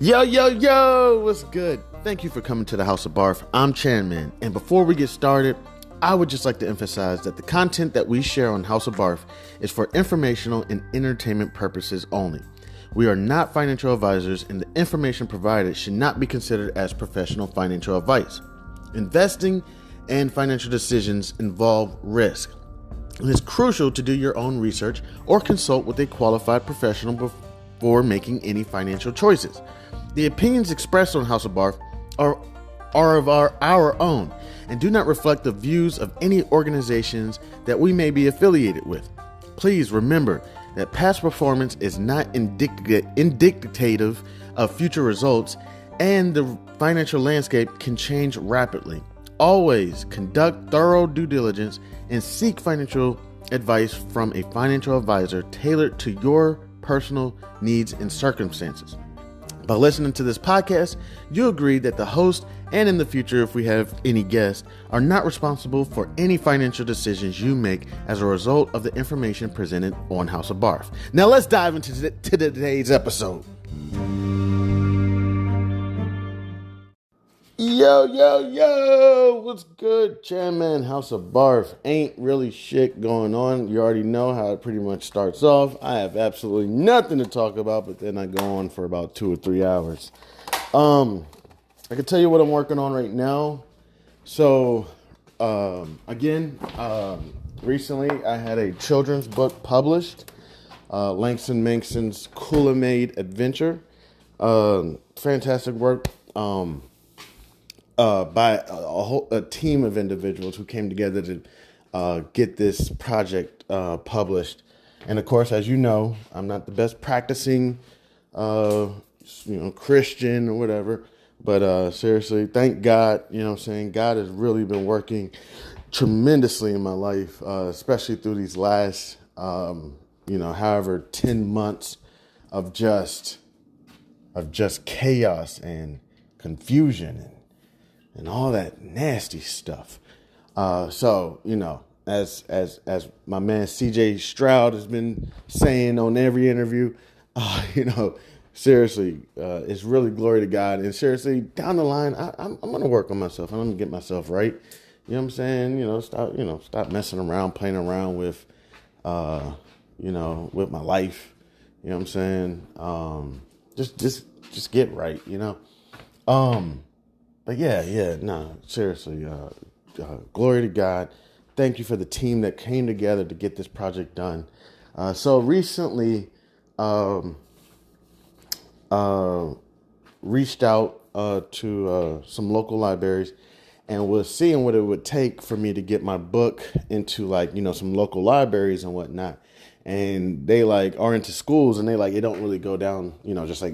Yo, yo, yo, what's good? Thank you for coming to the House of Barf. I'm Chairman, and before we get started, I would just like to emphasize that the content that we share on House of Barf is for informational and entertainment purposes only. We are not financial advisors, and the information provided should not be considered as professional financial advice. Investing and financial decisions involve risk. It is crucial to do your own research or consult with a qualified professional before making any financial choices. The opinions expressed on House of Barf are of our own and do not reflect the views of any organizations that we may be affiliated with. Please remember that past performance is not indicative of future results, and the financial landscape can change rapidly. Always conduct thorough due diligence and seek financial advice from a financial advisor tailored to your personal needs and circumstances. By listening to this podcast, you agree that the host and in the future, if we have any guests, are not responsible for any financial decisions you make as a result of the information presented on House of Barf. Now let's dive into today's episode. Yo, yo, yo, what's good, Chairman? House of Barf. Ain't really shit going on. You already know how it pretty much starts off. I have absolutely nothing to talk about, but then I go on for about 2 or 3 hours. I can tell you what I'm working on right now. So, recently I had a children's book published, Langston Mankson's Kool-Aid Adventure. Fantastic work. By a team of individuals who came together to get this project published. And of course, as you know, I'm not the best practicing, Christian or whatever. But seriously, thank God, God has really been working tremendously in my life, especially through these last, 10 months of just chaos and confusion and all that nasty stuff. As my man CJ Stroud has been saying on every interview, seriously, it's really glory to God. And seriously, down the line, I'm going to work on myself. I'm going to get myself right. You know what I'm saying? Stop messing around, playing around with, with my life. You know what I'm saying? Just get right, But seriously, glory to God. Thank you for the team that came together to get this project done. So recently, reached out to some local libraries and was seeing what it would take for me to get my book into some local libraries and whatnot. And they are into schools, and they it don't really go down,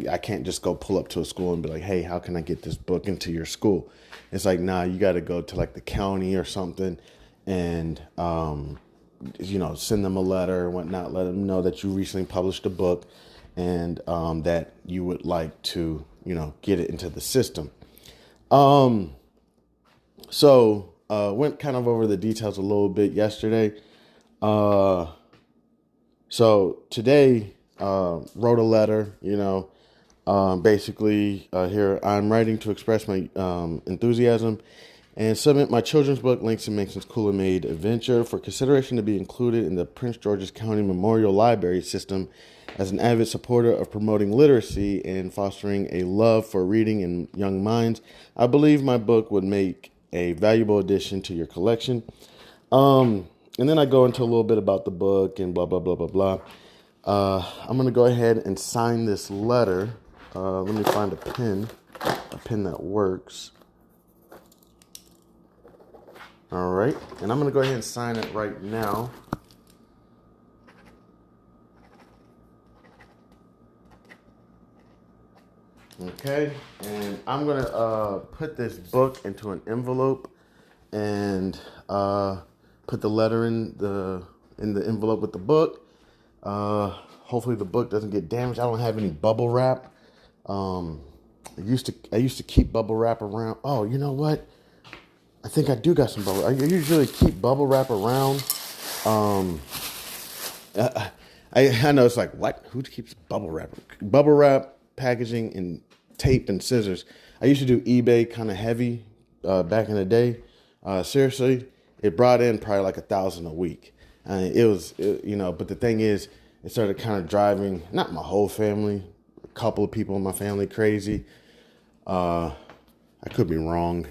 I can't just go pull up to a school and be like, hey, how can I get this book into your school? It's nah, you got to go to the county or something and, send them a letter and whatnot, let them know that you recently published a book and that you would like to, get it into the system. So went kind of over the details a little bit yesterday. So today, wrote a letter, basically here I'm writing to express my enthusiasm and submit my children's book, Langston Mankson's Kool-Aid Adventure, for consideration to be included in the Prince George's County Memorial Library System as an avid supporter of promoting literacy and fostering a love for reading in young minds. I believe my book would make a valuable addition to your collection. And then I go into a little bit about the book and blah, blah, blah, blah, blah. I'm going to go ahead and sign this letter. Let me find a pen that works. All right. And I'm going to go ahead and sign it right now. Okay. And I'm going to put this book into an envelope and put the letter in the envelope with the book. Hopefully the book doesn't get damaged. I don't have any bubble wrap. I used to keep bubble wrap around. Oh, you know what? I think I do got some bubble. I usually keep bubble wrap around. I know it's what? Who keeps bubble wrap? Bubble wrap packaging tape and scissors. I used to do eBay kind of heavy back in the day. Seriously, it brought in probably like 1,000 a week. But the thing is, it started kind of driving, not my whole family, a couple of people in my family crazy. I could be wrong.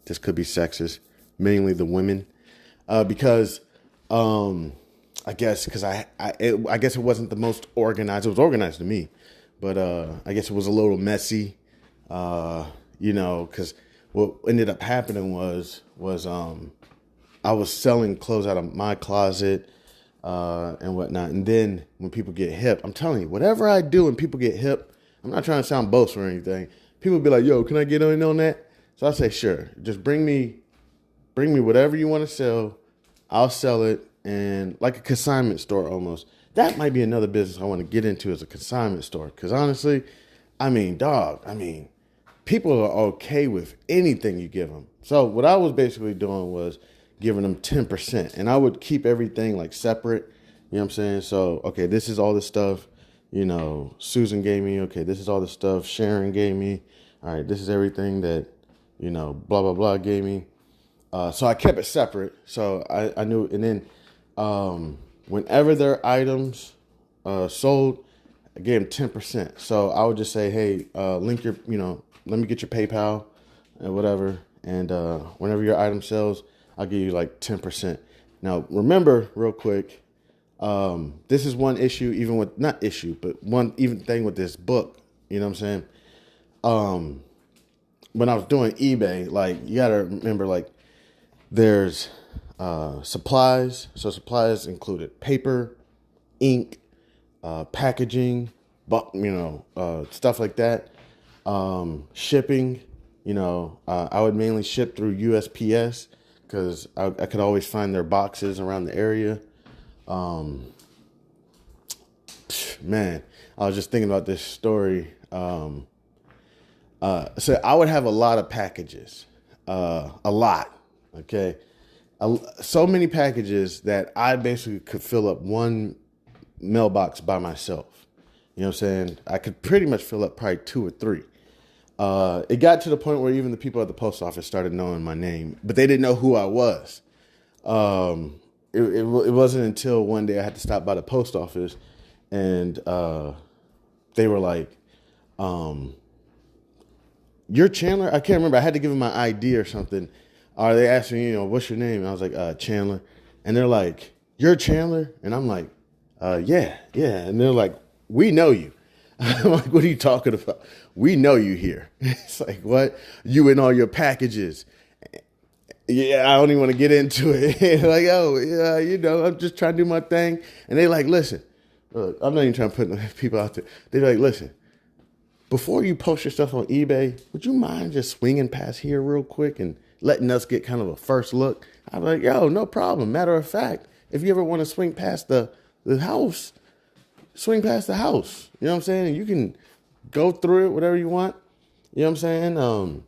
This could be sexist, mainly the women, because I guess it wasn't the most organized. It was organized to me, but I guess it was a little messy, because what ended up happening was I was selling clothes out of my closet and whatnot. And then when people get hip, I'm telling you, whatever I do and people get hip, I'm not trying to sound boastful or anything. People be like, yo, can I get in on that? So I say, sure. Just bring me whatever you want to sell. I'll sell it. And like a consignment store almost. That might be another business I want to get into as a consignment store. Because honestly, people are okay with anything you give them. So what I was basically doing was giving them 10%. And I would keep everything like separate. You know what I'm saying? So, okay, this is all the stuff, Susan gave me. Okay, this is all the stuff Sharon gave me. All right, this is everything that, blah, blah, blah gave me. So I kept it separate. So I knew. And then whenever their items sold, I gave them 10%. So I would just say, hey, link your, let me get your PayPal and whatever. And whenever your item sells, I'll give you like 10%. Now, remember real quick, this is one issue, even with, not issue, but one even thing with this book, you know what I'm saying? When I was doing eBay, like, you got to remember, like, there's supplies. So supplies included paper, ink, packaging, stuff like that. Shipping, I would mainly ship through USPS because I could always find their boxes around the area. Man, I was just thinking about this story. So I would have a lot of packages, a lot. Okay. So many packages that I basically could fill up one mailbox by myself. You know what I'm saying? I could pretty much fill up probably 2 or 3. It got to the point where even the people at the post office started knowing my name, but they didn't know who I was. It wasn't until one day I had to stop by the post office and they were like, you're Chandler? I can't remember. I had to give them my ID or something. Or they asked me, what's your name? And I was like, Chandler. And they're like, you're Chandler? And I'm like, yeah. And they're like, we know you. I'm like, what are you talking about? We know you here. It's like, what? You and all your packages. Yeah, I don't even want to get into it. Like, oh, yeah, I'm just trying to do my thing. And they like, listen, look, I'm not even trying to put people out there. They're like, listen, before you post your stuff on eBay, would you mind just swinging past here real quick and letting us get kind of a first look? I'm like, yo, no problem. Matter of fact, if you ever want to swing past the house, swing past the house. You know what I'm saying? And you can go through it, whatever you want. You know what I'm saying?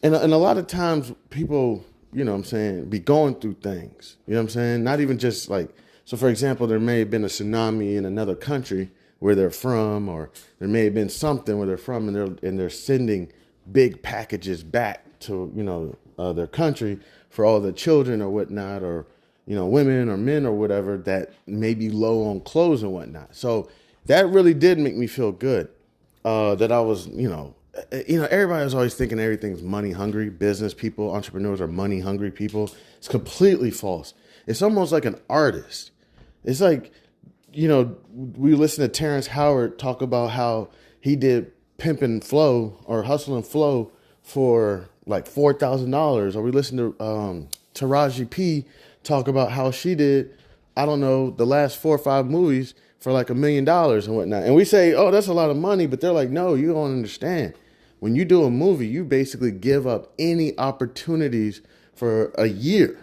And a lot of times people, be going through things. You know what I'm saying? Not even just like, so for example, there may have been a tsunami in another country where they're from, or there may have been something where they're from and they're sending big packages back to, their country for all the children or whatnot, or, women or men or whatever that may be low on clothes and whatnot. So that really did make me feel good, that I was, everybody was always thinking everything's money hungry. Business people, entrepreneurs are money hungry people. It's completely false. It's almost like an artist. It's like, we listen to Terrence Howard talk about how he did Pimp and Flow or Hustle and Flow for like $4,000. Or we listen to Taraji P talk about how she did, I don't know, the last 4 or 5 movies for like $1 million and whatnot. And we say, oh, that's a lot of money. But they're like, no, you don't understand. When you do a movie, you basically give up any opportunities for a year.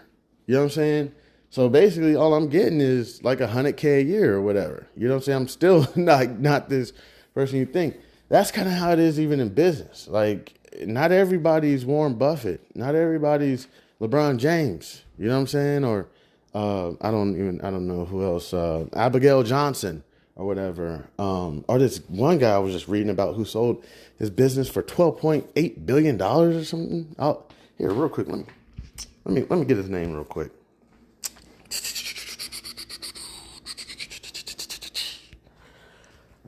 You know what I'm saying? So basically all I'm getting is like $100K a year or whatever. You know what I'm saying? I'm still not this person you think. That's kind of how it is even in business. Like, not everybody's Warren Buffett. Not everybody's LeBron James. You know what I'm saying? Or I don't know who else. Abigail Johnson or whatever. Or this one guy I was just reading about who sold his business for $12.8 billion or something. Here, real quick, let me get his name real quick.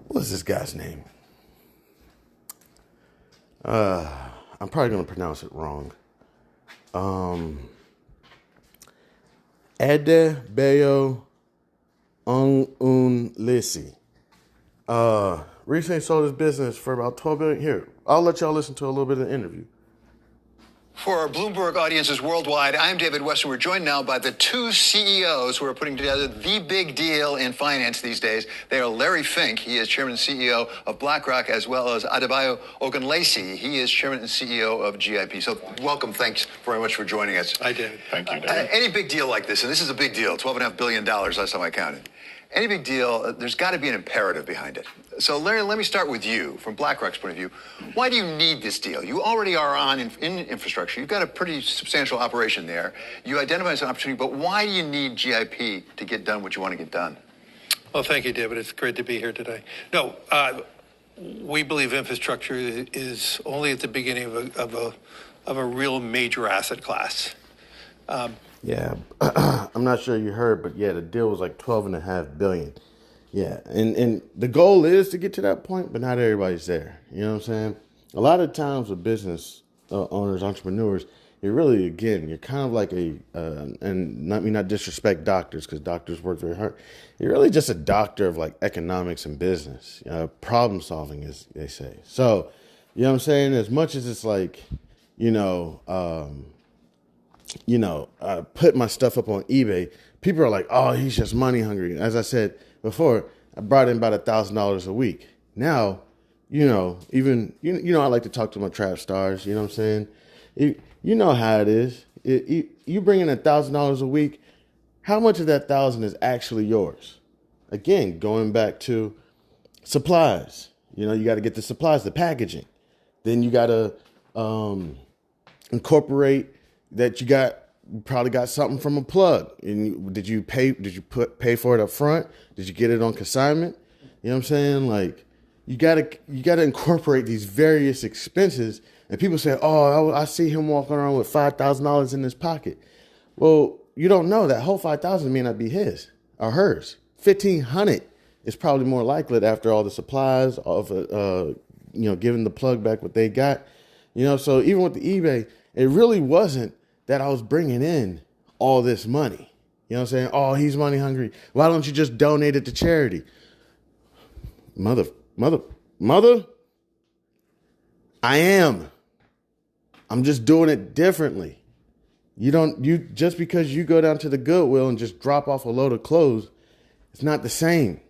What's this guy's name? I'm probably gonna pronounce it wrong. Adebayo Onwunsesi. Recently sold his business for about $12 billion. Here, I'll let y'all listen to a little bit of the interview. For our Bloomberg audiences worldwide, I'm David Weston. We're joined now by the two CEOs who are putting together the big deal in finance these days. They are Larry Fink. He is chairman and CEO of BlackRock, as well as Adebayo Ogunlesi. He is chairman and CEO of GIP. So welcome. Thanks very much for joining us. I did. Thank you, David. Any big deal like this, and this is a big deal, $12.5 billion last time I counted. Any big deal, there's got to be an imperative behind it. So, Larry, let me start with you, from BlackRock's point of view. Why do you need this deal? You already are in infrastructure. You've got a pretty substantial operation there. You identify as an opportunity, but why do you need GIP to get done what you want to get done? Well, thank you, David. It's great to be here today. No, we believe infrastructure is only at the beginning of a real major asset class. Yeah, I'm not sure you heard, but yeah, the deal was like $12.5 billion. Yeah, and the goal is to get to that point, but not everybody's there. You know what I'm saying? A lot of times with business owners, entrepreneurs, you're really, again, you're kind of like and not disrespect doctors, because doctors work very hard. You're really just a doctor of like economics and business, problem solving, as they say. So, you know what I'm saying? As much as it's like, I put my stuff up on eBay, people are like, oh, he's just money hungry. As I said before, I brought in about $1,000 a week. Now, I like to talk to my trap stars, you know what I'm saying? You know how it is. You bring in $1,000 a week, how much of that 1,000 is actually yours? Again, going back to supplies. You got to get the supplies, the packaging. Then you got to incorporate that you probably got something from a plug. And did you pay for it up front? Did you get it on consignment? You know what I'm saying? Like, you gotta incorporate these various expenses. And people say, oh, I see him walking around with $5,000 in his pocket. Well, you don't know that whole $5,000 may not be his or hers. $1,500 is probably more likely after all the supplies of giving the plug back what they got. So even with the eBay, it really wasn't that I was bringing in all this money. You know what I'm saying? Oh, he's money hungry. Why don't you just donate it to charity? Mother, I am. I'm just doing it differently. Just because you go down to the Goodwill and just drop off a load of clothes, it's not the same.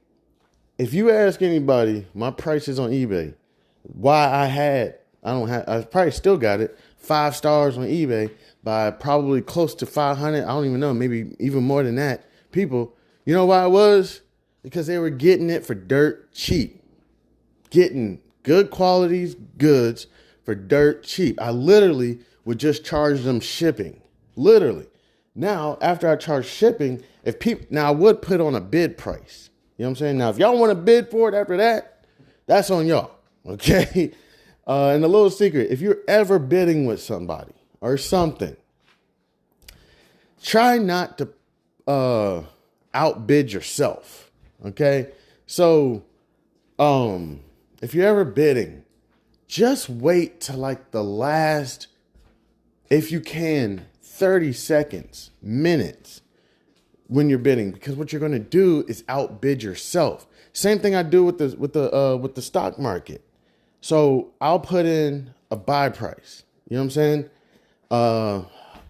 If you ask anybody my prices on eBay, why I probably still got it, 5 stars on eBay by probably close to 500. I don't even know, maybe even more than that. People, you know why it was? Because they were getting it for dirt cheap. Getting good qualities goods for dirt cheap. I literally would just charge them shipping. Literally. Now, after I charge shipping, I would put on a bid price. You know what I'm saying? Now, if y'all want to bid for it after that, that's on y'all. Okay? And a little secret, if you're ever bidding with somebody or something, try not to outbid yourself. Okay? So, if you're ever bidding, just wait till like the last, if you can, 30 seconds, minutes when you're bidding, because what you're going to do is outbid yourself. Same thing I do with the stock market. So I'll put in a buy price, you know what I'm saying?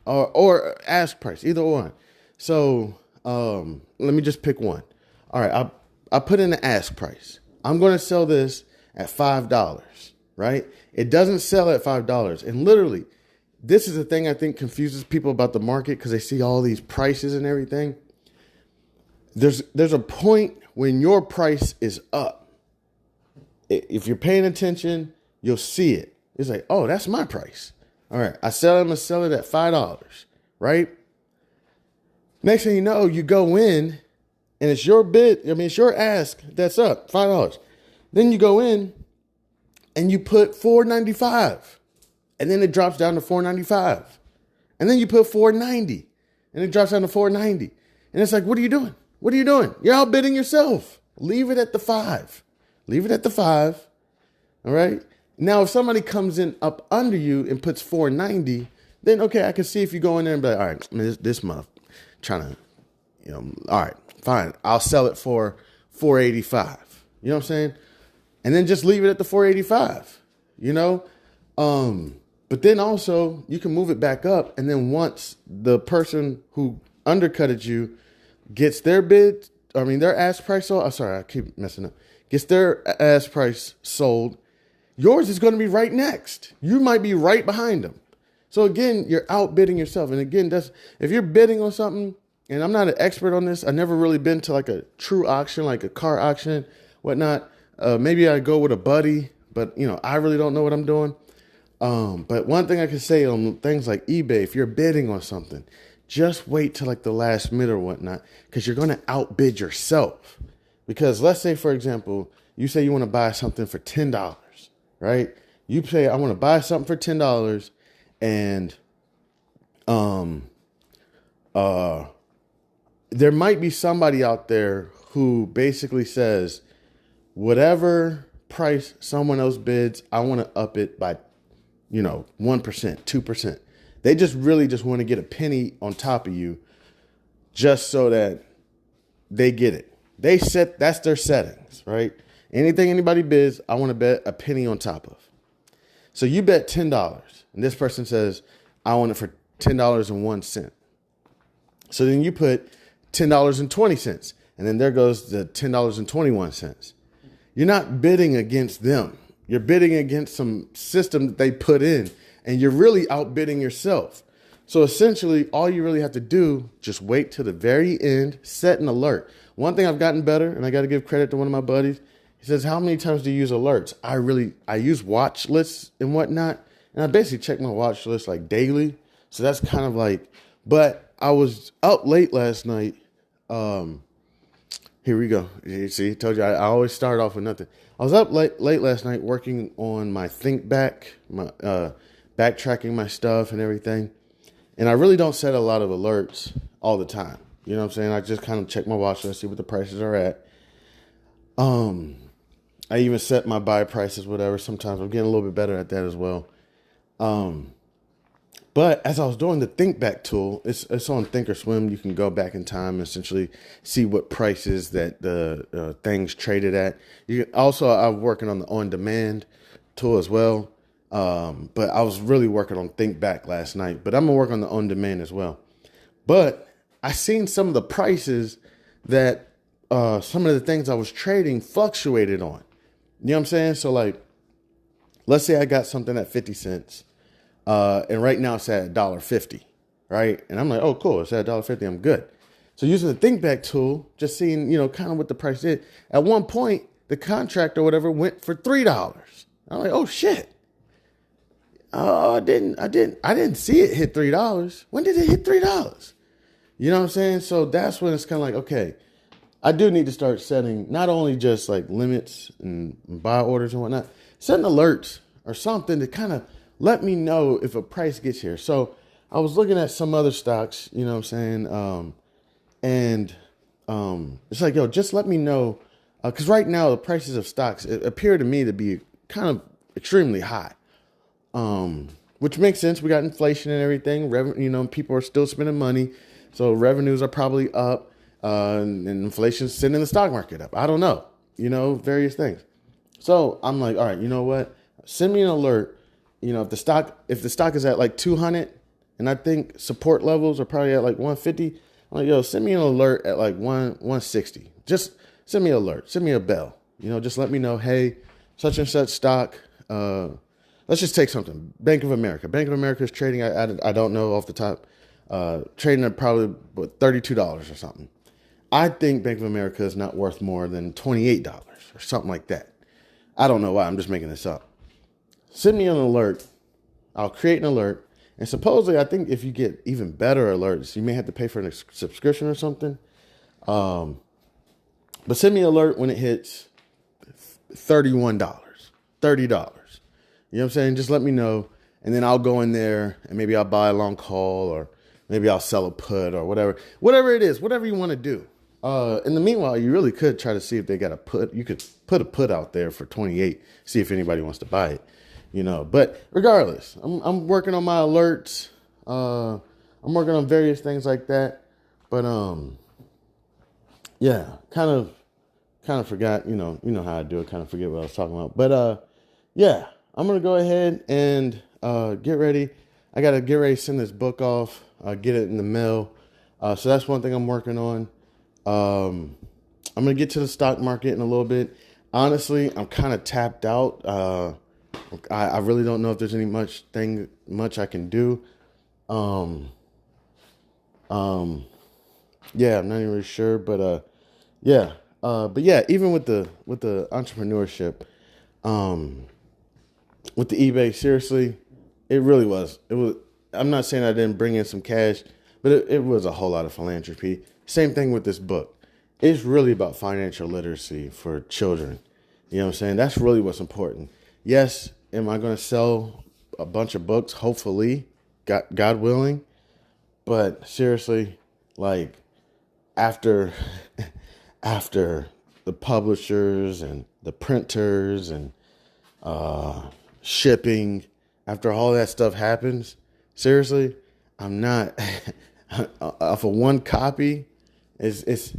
Or ask price, either one. So let me just pick one. All right, I put in the ask price. I'm going to sell this at $5, right? It doesn't sell at $5. And literally, this is the thing I think confuses people about the market, because they see all these prices and everything. There's a point when your price is up. If you're paying attention, you'll see it. It's like, oh, that's my price. All right, I'm going to sell it at $5, right? Next thing you know, you go in and it's your bid. I mean, it's your ask that's up, $5. Then you go in and you put $4.95, and then it drops down to $4.95, and then you put $4.90, and it drops down to $4.90, and it's like, what are you doing? What are you doing? You're outbidding yourself. Leave it at the 5. Leave it at the 5. All right. Now, if somebody comes in up under you and puts $4.90, then okay, I can see if you go in there and be like, all right, this month trying to, all right, fine, I'll sell it for $4.85. You know what I'm saying? And then just leave it at the $4.85. But then also you can move it back up, and then once the person who undercutted you gets their bid, their ask price sold. Oh, sorry, I keep messing up. Gets their ask price sold. Yours is going to be right next. You might be right behind them. So again, you're outbidding yourself. And again, if you're bidding on something, and I'm not an expert on this, I've never really been to like a true auction, like a car auction, whatnot. Maybe I go with a buddy, but I really don't know what I'm doing. But one thing I can say on things like eBay, if you're bidding on something, just wait till like the last minute or whatnot, because you're going to outbid yourself. Because let's say, for example, you say you want to buy something for $10, right? You say, I want to buy something for $10, and there might be somebody out there who basically says, whatever price someone else bids, I want to up it by, 1%, 2%. They just want to get a penny on top of you just so that they get it. That's their settings, right? Anything anybody bids, I want to bet a penny on top of. So you bet $10, and this person says, I want it for $10.01. So then you put $10.20, and then there goes the $10.21. You're not bidding against them. You're bidding against some system that they put in, and you're really outbidding yourself. So essentially, all you really have to do, just wait till the very end, set an alert. One thing I've gotten better, and I got to give credit to one of my buddies, he says, how many times do you use alerts? I use watch lists and whatnot, and I basically check my watch list like daily. So that's kind of like, but I was up late last night. Here we go. You see, I told you I always start off with nothing. I was up late last night working on my think back, my backtracking my stuff and everything. And I really don't set a lot of alerts all the time. You know what I'm saying? I just kind of check my watch list, see what the prices are at. I even set my buy prices, whatever. Sometimes I'm getting a little bit better at that as well. But as I was doing the think back tool, it's on Thinkorswim. You can go back in time and essentially see what prices that the things traded at. I'm working on the on demand tool as well. But I was really working on think back last night, but I'm gonna work on the on demand as well. But I seen some of the prices that some of the things I was trading fluctuated on. You know what I'm saying? So like, let's say I got something at 50 cents. And right now it's at $1.50, right? And I'm like, oh, cool. It's at $1.50. I'm good. So using the think back tool, just seeing, kind of what the price is. At one point, the contract or whatever went for $3. I'm like, oh shit. Oh, I didn't see it hit $3. When did it hit $3? You know what I'm saying? So that's when it's kind of like, okay, I do need to start setting not only just like limits and buy orders and whatnot, setting alerts or something to kind of let me know if a price gets here. So I was looking at some other stocks, you know what I'm saying? It's like, yo, just let me know. Because right now the prices of stocks appear to me to be kind of extremely high, which makes sense. We got inflation and everything. People are still spending money. So revenues are probably up and inflation's sending the stock market up. I don't know, various things. So I'm like, all right, you know what? Send me an alert. If the stock is at like 200 and I think support levels are probably at like 150, I'm like, yo, send me an alert at like 160. Just send me an alert. Send me a bell. Just let me know, hey, such and such stock. Let's just take something. Bank of America. Bank of America is trading, I don't know off the top, trading at probably $32 or something. I think Bank of America is not worth more than $28 or something like that. I don't know why. I'm just making this up. Send me an alert. I'll create an alert. And supposedly, I think if you get even better alerts, you may have to pay for a subscription or something. But send me an alert when it hits $31, $30. You know what I'm saying? Just let me know. And then I'll go in there and maybe I'll buy a long call or maybe I'll sell a put or whatever. Whatever it is, whatever you want to do. In the meanwhile, you really could try to see if they got a put. You could put a put out there for 28, see if anybody wants to buy it. You know, but regardless, I'm working on my alerts. I'm working on various things like that. But yeah, kind of forgot, you know how I do it, kind of forget what I was talking about. But yeah, I'm gonna go ahead and get ready. I gotta get ready to send this book off, get it in the mail. So that's one thing I'm working on. I'm gonna get to the stock market in a little bit. Honestly, I'm kind of tapped out. I really don't know if there's any much I can do. Yeah, I'm not even really sure, but yeah. But yeah, even with the entrepreneurship, with the eBay, seriously, it really was. It was. I'm not saying I didn't bring in some cash, but it was a whole lot of philanthropy. Same thing with this book. It's really about financial literacy for children. You know what I'm saying? That's really what's important. Yes, am I going to sell a bunch of books? Hopefully, God willing. But seriously, like after the publishers and the printers and shipping, after all that stuff happens, seriously, I'm not off of one copy. It's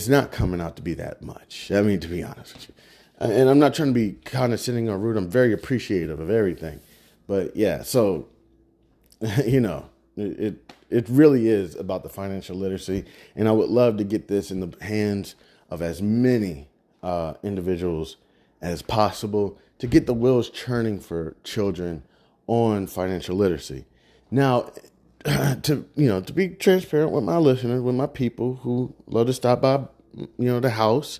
not coming out to be that much. I mean, to be honest with you. And I'm not trying to be condescending or rude. I'm very appreciative of everything. But yeah, so, you know, it really is about the financial literacy. And I would love to get this in the hands of as many individuals as possible to get the wheels churning for children on financial literacy. Now, to be transparent with my listeners, with my people who love to stop by, the house,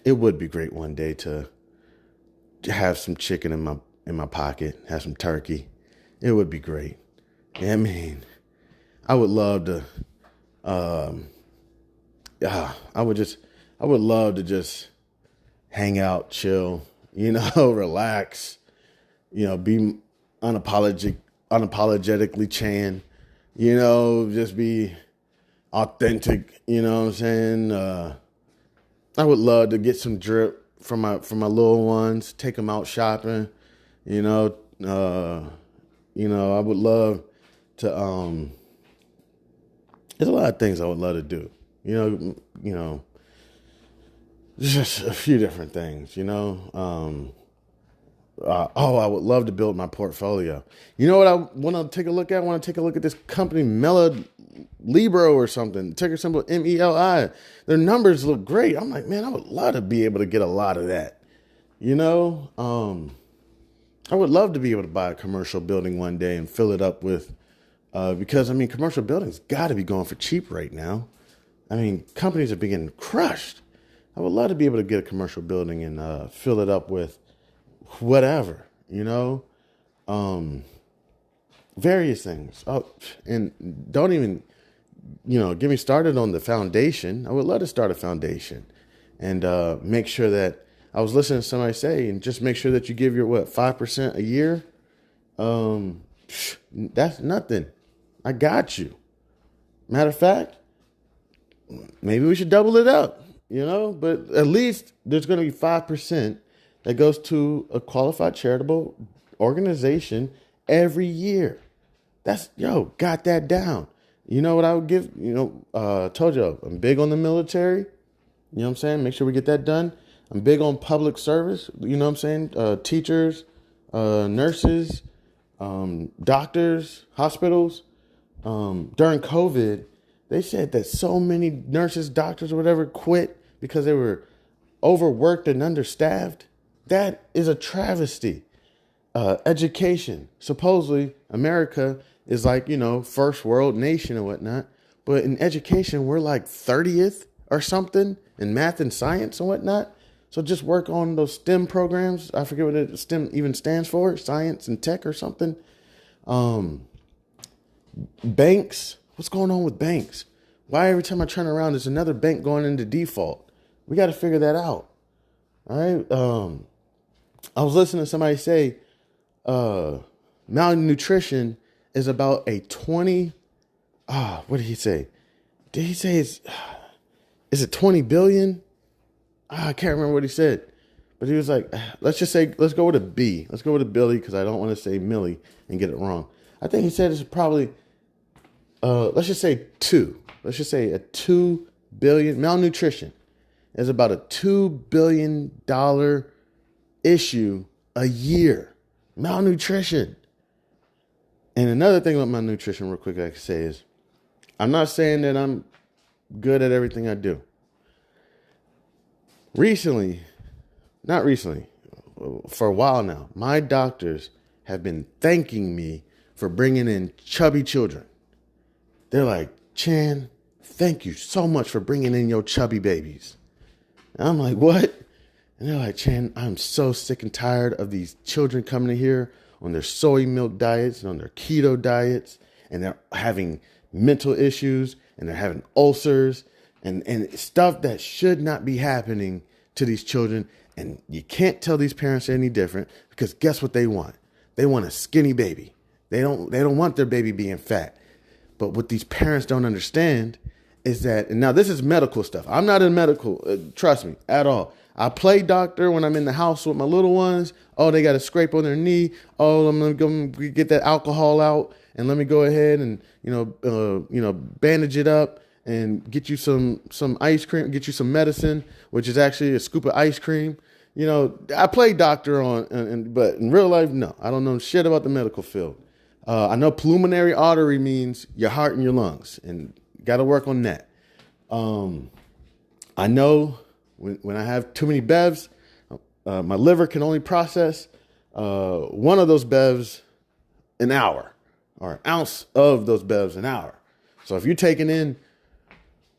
it would be great one day to have some chicken in my pocket, have some turkey. It would be great. I mean, I would love to. I would love to just hang out, chill, relax, be unapologetically Chan, just be authentic, you know what I'm saying? I would love to get some drip from my little ones, take them out shopping, I would love to, there's a lot of things I would love to do, just a few different things, I would love to build my portfolio. You know what I want to take a look at? I want to take a look at this company, Mela Libro or something. Ticker symbol MELI. Their numbers look great. I'm like, man, I would love to be able to get a lot of that. I would love to be able to buy a commercial building one day and fill it up with, because commercial buildings got to be going for cheap right now. Companies are being crushed. I would love to be able to get a commercial building and fill it up with whatever, various things. Oh, and don't even, get me started on the foundation. I would love to start a foundation and make sure that I was listening to somebody say, and just make sure that you give your 5% a year. That's nothing. I got you. Matter of fact, maybe we should double it up, but at least there's going to be 5% that goes to a qualified charitable organization every year. Got that down. You know what I would give? Told you, I'm big on the military. You know what I'm saying? Make sure we get that done. I'm big on public service. You know what I'm saying? Teachers, nurses, doctors, hospitals. During COVID, they said that so many nurses, doctors, or whatever quit because they were overworked and understaffed. That is a travesty. Education. Supposedly, America is like, first world nation and whatnot. But in education, we're like 30th or something in math and science and whatnot. So just work on those STEM programs. I forget what STEM even stands for. Science and tech or something. Banks. What's going on with banks? Why every time I turn around, there's another bank going into default? We got to figure that out. All right. I was listening to somebody say malnutrition is about a 20. What did he say? Did he say is it 20 billion? I can't remember what he said. But he was like, let's go with a B. Let's go with a Billy because I don't want to say Millie and get it wrong. I think he said it's probably, let's just say 2. Let's just say a 2 billion. Malnutrition is about a $2 billion issue a year. Malnutrition. And another thing about malnutrition, real quick, I can say is, I'm not saying that I'm good at everything I do. Not recently, for a while now, my doctors have been thanking me for bringing in chubby children. They're like, Chan, thank you so much for bringing in your chubby babies. And I'm like, what? And they're like, Chan, I'm so sick and tired of these children coming in here on their soy milk diets and on their keto diets, and they're having mental issues and they're having ulcers and stuff that should not be happening to these children. And you can't tell these parents any different because guess what they want? They want a skinny baby. They don't want their baby being fat. But what these parents don't understand is that, and now this is medical stuff. I'm not in medical, trust me, at all. I play doctor when I'm in the house with my little ones. Oh, they got a scrape on their knee. Oh, I'm gonna go get that alcohol out and let me go ahead and bandage it up and get you some ice cream, get you some medicine, which is actually a scoop of ice cream. You know, I play doctor but in real life, no, I don't know shit about the medical field. I know pulmonary artery means your heart and your lungs, and got to work on that. I know when I have too many bevs, my liver can only process one of those bevs an hour, or an ounce of those bevs an hour. So if you're taking in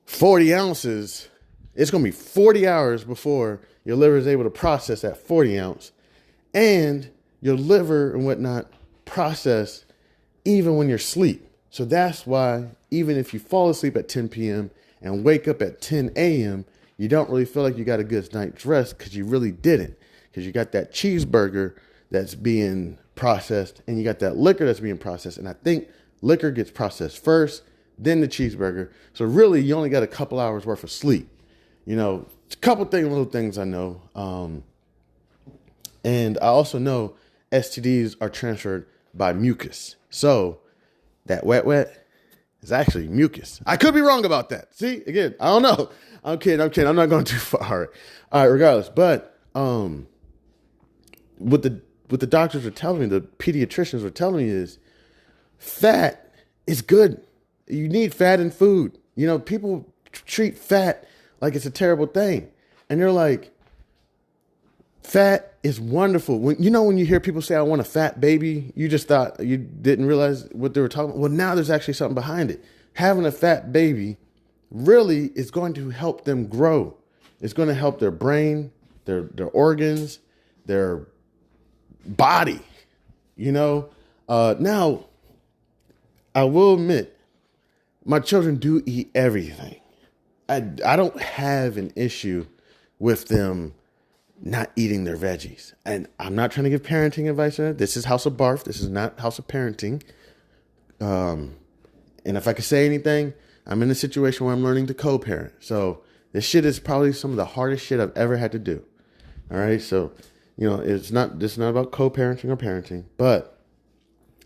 40 ounces, it's going to be 40 hours before your liver is able to process that 40 ounce, and your liver and whatnot process even when you're asleep. So that's why even if you fall asleep at 10 p.m. and wake up at 10 a.m., you don't really feel like you got a good night's rest because you really didn't. Because you got that cheeseburger that's being processed and you got that liquor that's being processed. And I think liquor gets processed first, then the cheeseburger. So really, you only got a couple hours worth of sleep. You know, a couple little things I know. And I also know STDs are transferred by mucus. So that wet is actually mucus. I could be wrong about that. See, again, I don't know. I'm kidding. I'm not going too far. All right, regardless. But what the doctors were telling me, the pediatricians were telling me is fat is good. You need fat in food. You know, people treat fat like it's a terrible thing. And they're like, fat is wonderful. When you hear people say, I want a fat baby, you just thought, you didn't realize what they were talking about. Well, now there's actually something behind it. Having a fat baby really is going to help them grow. It's going to help their brain, their organs, their body, Now, I will admit, my children do eat everything. I don't have an issue with them not eating their veggies. And I'm not trying to give parenting advice. This is House of Barf. This is not House of Parenting. And if I could say anything, I'm in a situation where I'm learning to co-parent. So this shit is probably some of the hardest shit I've ever had to do. All right. So, this is not about co-parenting or parenting, but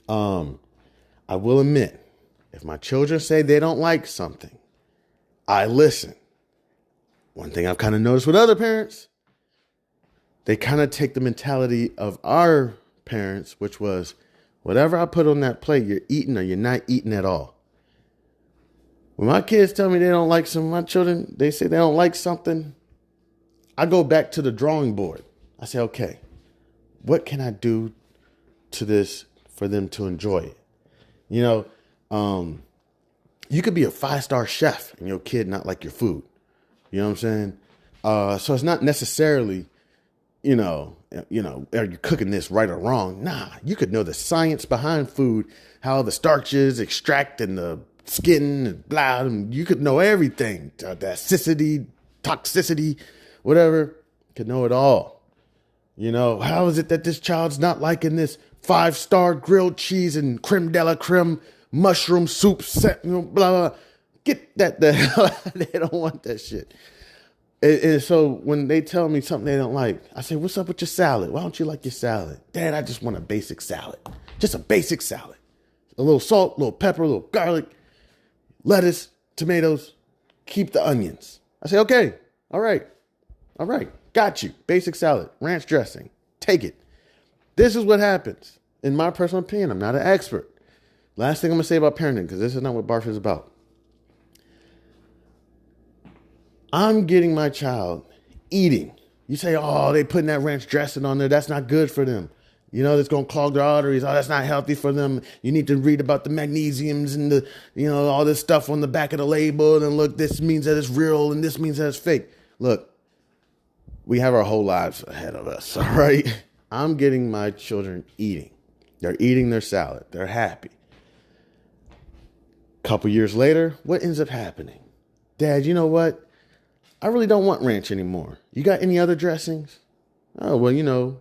I will admit, if my children say they don't like something, I listen. One thing I've kind of noticed with other parents, they kind of take the mentality of our parents, which was whatever I put on that plate, you're eating or you're not eating at all. When my kids tell me they don't like my children, they say they don't like something, I go back to the drawing board. I say, okay, what can I do to this for them to enjoy it? You could be a 5-star chef and your kid not like your food. You know what I'm saying? So it's not necessarily, are you cooking this right or wrong? Nah, you could know the science behind food, how the starches extract in the skin, blah, and you could know everything. Acidity, toxicity, whatever. Could know it all. You know, how is it that this child's not liking this 5-star grilled cheese and creme de la creme mushroom soup set, blah, blah. Get that the hell out. They don't want that shit. And so when they tell me something they don't like, I say, what's up with your salad? Why don't you like your salad? Dad, I just want a basic salad. Just a basic salad. A little salt, a little pepper, a little garlic, lettuce, tomatoes, keep the onions. I say, okay, all right, got you. Basic salad, ranch dressing, take it. This is what happens. In my personal opinion, I'm not an expert. Last thing I'm going to say about parenting, because this is not what Barf is about. I'm getting my child eating. You say, oh, they putting that ranch dressing on there. That's not good for them. You know, that's going to clog their arteries. Oh, that's not healthy for them. You need to read about the magnesiums and the, you know, all this stuff on the back of the label. And look, this means that it's real and this means that it's fake. Look, we have our whole lives ahead of us, all right? I'm getting my children eating. They're eating their salad. They're happy. A couple years later, what ends up happening? Dad, you know what? I really don't want ranch anymore. You got any other dressings? Oh, well, you know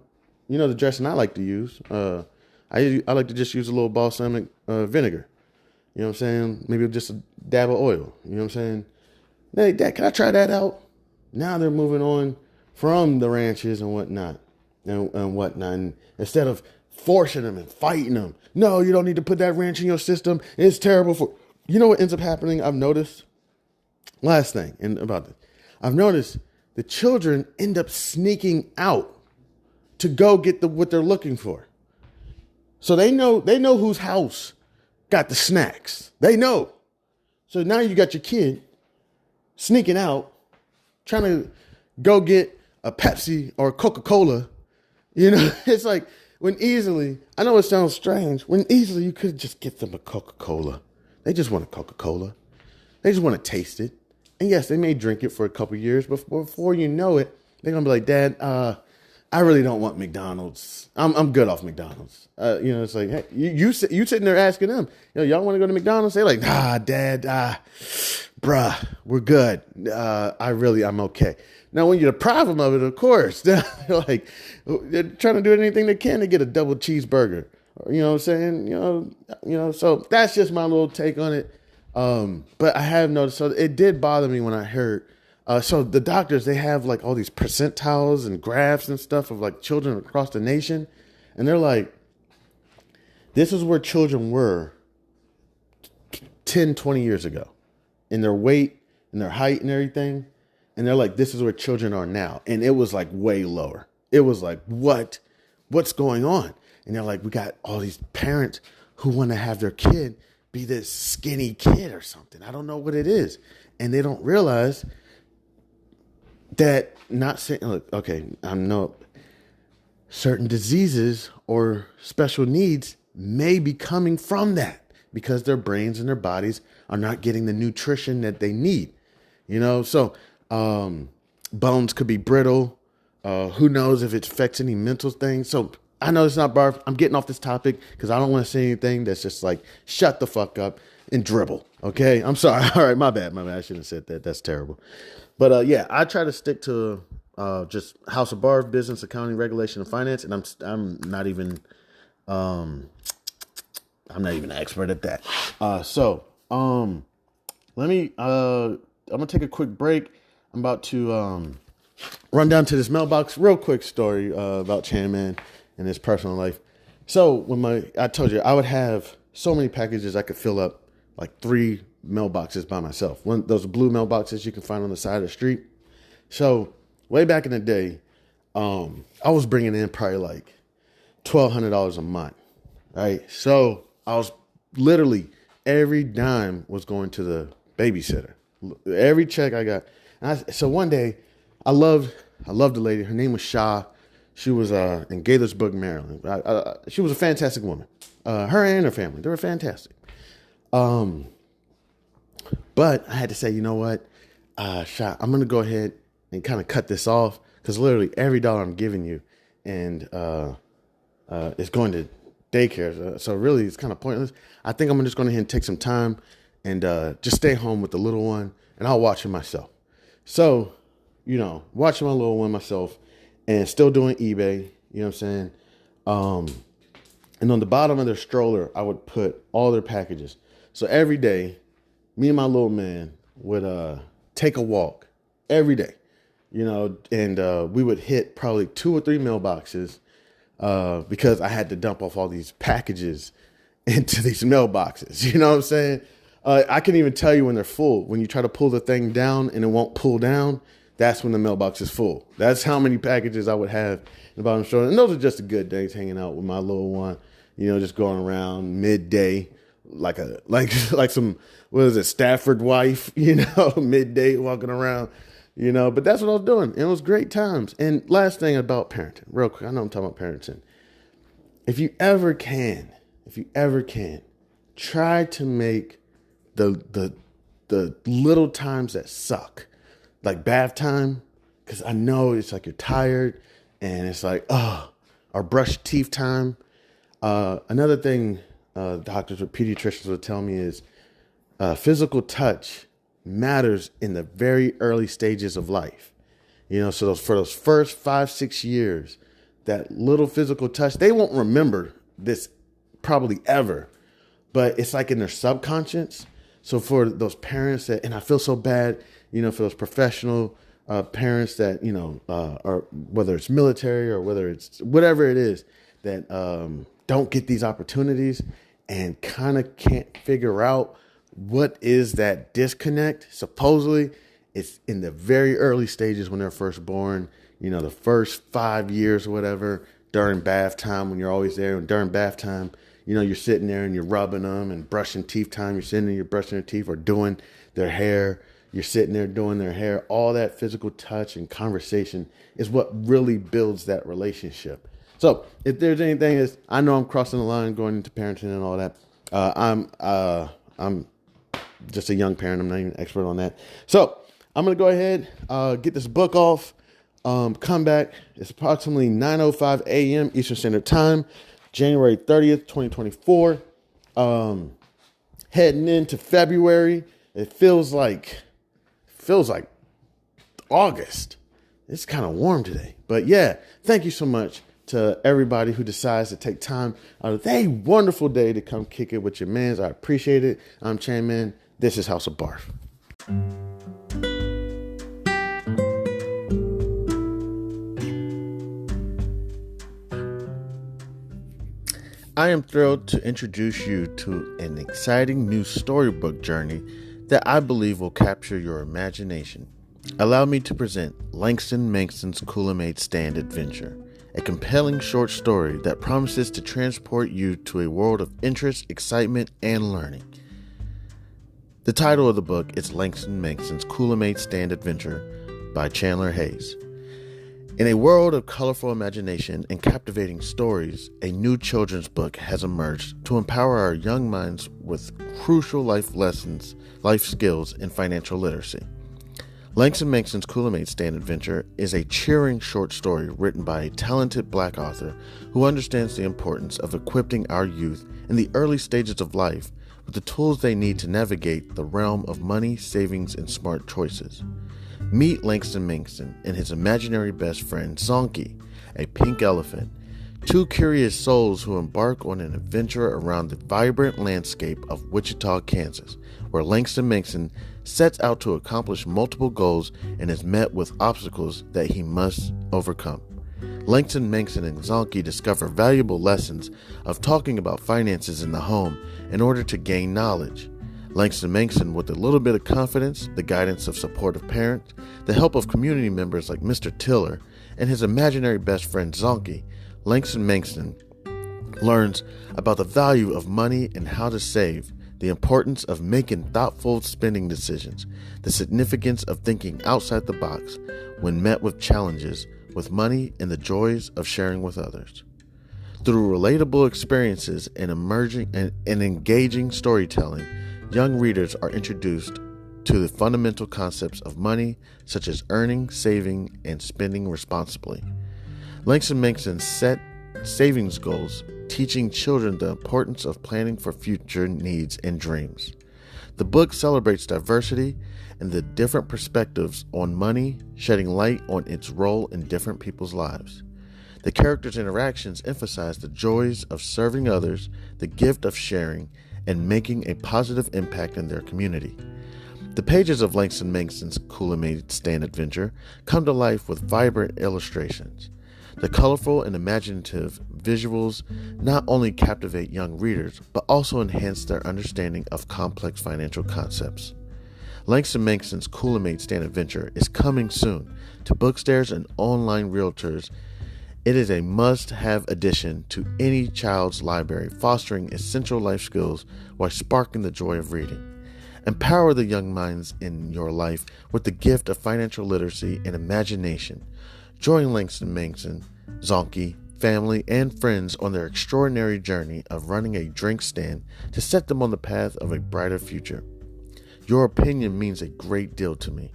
the dressing I like to use. I like to just use a little balsamic vinegar. You know what I'm saying? Maybe just a dab of oil. You know what I'm saying? Hey, Dad, can I try that out? Now they're moving on from the ranches and whatnot. And instead of forcing them and fighting them. No, you don't need to put that ranch in your system. It's terrible for... You know what ends up happening? I've noticed. Last thing about this. I've noticed the children end up sneaking out to go get what they're looking for. So they know whose house got the snacks. They know. So now you got your kid sneaking out, trying to go get a Pepsi or a Coca-Cola. You know, it's like when easily, I know it sounds strange, when easily you could just get them a Coca-Cola. They just want a Coca-Cola. They just want to taste it. And yes, they may drink it for a couple years, but before you know it, they're going to be like, Dad, I really don't want McDonald's. I'm good off McDonald's. You know, it's like, hey, you sitting there asking them, you know, y'all want to go to McDonald's? They're like, nah, Dad, bruh, we're good. I'm okay. Now, when you deprive them of it, of course, they're trying to do anything they can to get a double cheeseburger. You know what I'm saying? You know, so that's just my little take on it. But I have noticed, so it did bother me when I heard, so the doctors, they have like all these percentiles and graphs and stuff of like children across the nation. And they're like, this is where children were 10, 20 years ago in their weight and their height and everything. And they're like, this is where children are now. And it was like way lower. It was like, what's going on? And they're like, we got all these parents who want to have their kid be this skinny kid or something. I don't know what it is. And they don't realize that not saying, look, okay, I know certain diseases or special needs may be coming from that because their brains and their bodies are not getting the nutrition that they need. You know, so bones could be brittle. Who knows if it affects any mental things. So I know it's not barf. I'm getting off this topic because I don't want to say anything that's just like, shut the fuck up and dribble. Okay. I'm sorry. All right. My bad. I shouldn't have said that. That's terrible. But yeah, I try to stick to just House of Barf, business, accounting, regulation, and finance. And I'm not even an expert at that. Let me, I'm going to take a quick break. I'm about to run down to this mailbox. Real quick story about Chan Man and his personal life. So I told you I would have so many packages I could fill up like 3 mailboxes by myself. Those blue mailboxes you can find on the side of the street. So way back in the day, I was bringing in probably like $1,200 a month, right? So I was literally every dime was going to the babysitter. Every check I got. So one day, I loved the lady. Her name was Shah. She was in Gaithersburg, Maryland. She was a fantastic woman. Her and her family, they were fantastic. But I had to say, you know what, Shah, I'm going to go ahead and kind of cut this off because literally every dollar I'm giving you and is going to daycare. So really, it's kind of pointless. I think I'm just going to take some time and just stay home with the little one, and I'll watch him myself. So, watching my little one myself and still doing eBay, you know what I'm saying? And on the bottom of their stroller, I would put all their packages. So every day, me and my little man would take a walk every day, and we would hit probably 2 or 3 mailboxes because I had to dump off all these packages into these mailboxes. You know what I'm saying? I can even tell you when they're full. When you try to pull the thing down and it won't pull down, that's when the mailbox is full. That's how many packages I would have in the bottom shoulder. And those are just the good days hanging out with my little one, just going around midday like some, what is it, Stafford wife, midday walking around, but that's what I was doing. And it was great times. And last thing about parenting, real quick, I know I'm talking about parenting. If you ever can, try to make the little times that suck, like bath time, because I know it's like you're tired and it's like, or brush teeth time. Another thing doctors or pediatricians will tell me is physical touch matters in the very early stages of life. So for those first 5-6 years, that little physical touch, they won't remember this probably ever, but it's like in their subconscious. So for those parents that, and I feel so bad, for those professional parents that, or whether it's military or whether it's whatever it is that don't get these opportunities and kind of can't figure out what is that disconnect. Supposedly it's in the very early stages when they're first born, the first 5 years or whatever, during bath time, when you're always there. And during bath time, you're sitting there and you're rubbing them, and brushing teeth time, you're sitting there, you're brushing their teeth or doing their hair. You're sitting there doing their hair. All that physical touch and conversation is what really builds that relationship. So if there's anything, I know I'm crossing the line going into parenting and all that. I'm just a young parent. I'm not even an expert on that. So I'm going to go ahead, get this book off, come back. It's approximately 9:05 a.m. Eastern Standard Time, January 30th, 2024. Heading into February. It feels like August. It's kind of warm today. But yeah, thank you so much to everybody who decides to take time out of a wonderful day to come kick it with your mans. I appreciate it. I'm Chan Man. This is House of Barf. I am thrilled to introduce you to an exciting new storybook journey that I believe will capture your imagination. Allow me to present Langston Mankson's Coolamade Stand Adventure, a compelling short story that promises to transport you to a world of interest, excitement, and learning. The title of the book is Langston Mankson's Coolamade Stand Adventure by Chandler Hayes. In a world of colorful imagination and captivating stories, a new children's book has emerged to empower our young minds with crucial life lessons, life skills, and financial literacy. Langston Mankson's Coolamade Stand Adventure is a cheering short story written by a talented Black author who understands the importance of equipping our youth in the early stages of life with the tools they need to navigate the realm of money, savings, and smart choices. Meet Langston Mankson and his imaginary best friend, Zonky, a pink elephant, two curious souls who embark on an adventure around the vibrant landscape of Wichita, Kansas, where Langston Mankson sets out to accomplish multiple goals and is met with obstacles that he must overcome. Langston Mankson and Zonky discover valuable lessons of talking about finances in the home in order to gain knowledge. Langston Mankson, with a little bit of confidence, the guidance of supportive parents, the help of community members like Mr. Tiller, and his imaginary best friend Zonky, Langston Mankson learns about the value of money and how to save, the importance of making thoughtful spending decisions, the significance of thinking outside the box when met with challenges with money, and the joys of sharing with others. Through relatable experiences and engaging storytelling, young readers are introduced to the fundamental concepts of money, such as earning, saving, and spending responsibly. Langston Mankson set savings goals, teaching children the importance of planning for future needs and dreams. The book celebrates diversity and the different perspectives on money, shedding light on its role in different people's lives. The characters' interactions emphasize the joys of serving others, the gift of sharing, and making a positive impact in their community. The pages of Langston Mankson's Kool-Aid Stand Adventure come to life with vibrant illustrations. The colorful and imaginative visuals not only captivate young readers, but also enhance their understanding of complex financial concepts. Langston Mankson's Kool-Aid Stand Adventure is coming soon to bookstores and online realtors. It is a must-have addition to any child's library, fostering essential life skills while sparking the joy of reading. Empower the young minds in your life with the gift of financial literacy and imagination. Join Langston Mankson, Zonky, family, and friends on their extraordinary journey of running a drink stand to set them on the path of a brighter future. Your opinion means a great deal to me.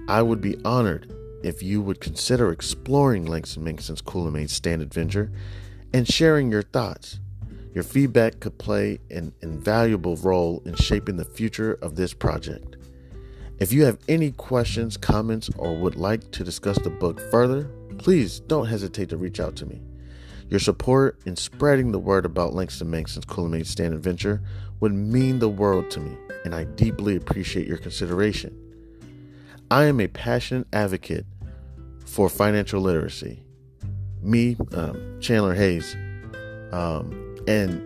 I would be honored if you would consider exploring Langston Mankson's Kool-Aid Stand Adventure and sharing your thoughts. Your feedback could play an invaluable role in shaping the future of this project. If you have any questions, comments, or would like to discuss the book further, please don't hesitate to reach out to me. Your support in spreading the word about Langston Mankson's Kool-Aid Stand Adventure would mean the world to me, and I deeply appreciate your consideration. I am a passionate advocate for financial literacy. Me, Chandler Hayes, and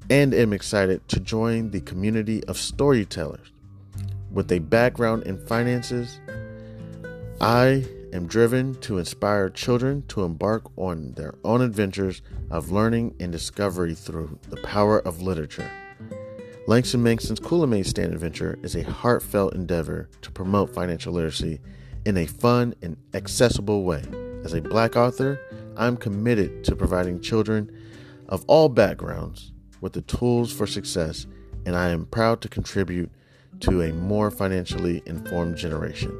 am excited to join the community of storytellers. With a background in finances, I am driven to inspire children to embark on their own adventures of learning and discovery through the power of literature. Langston Mankson's Kool-Aid Stand Adventure is a heartfelt endeavor to promote financial literacy in a fun and accessible way. As a Black author, I'm committed to providing children of all backgrounds with the tools for success, and I am proud to contribute to a more financially informed generation.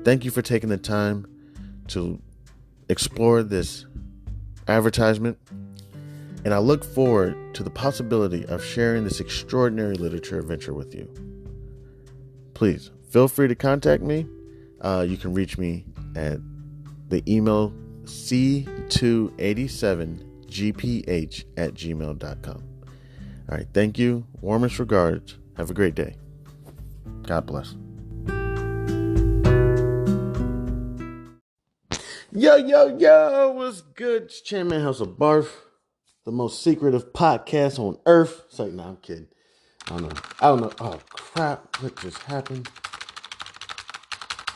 Thank you for taking the time to explore this advertisement, and I look forward to the possibility of sharing this extraordinary literature adventure with you. Please feel free to contact me. You can reach me at the email c287gph@gmail.com. All right, thank you. Warmest regards. Have a great day. God bless. Yo, what's good? It's Chairman House of Barf, the most secretive podcast on earth. It's like, nah, I'm kidding. I don't know. Oh, crap. What just happened?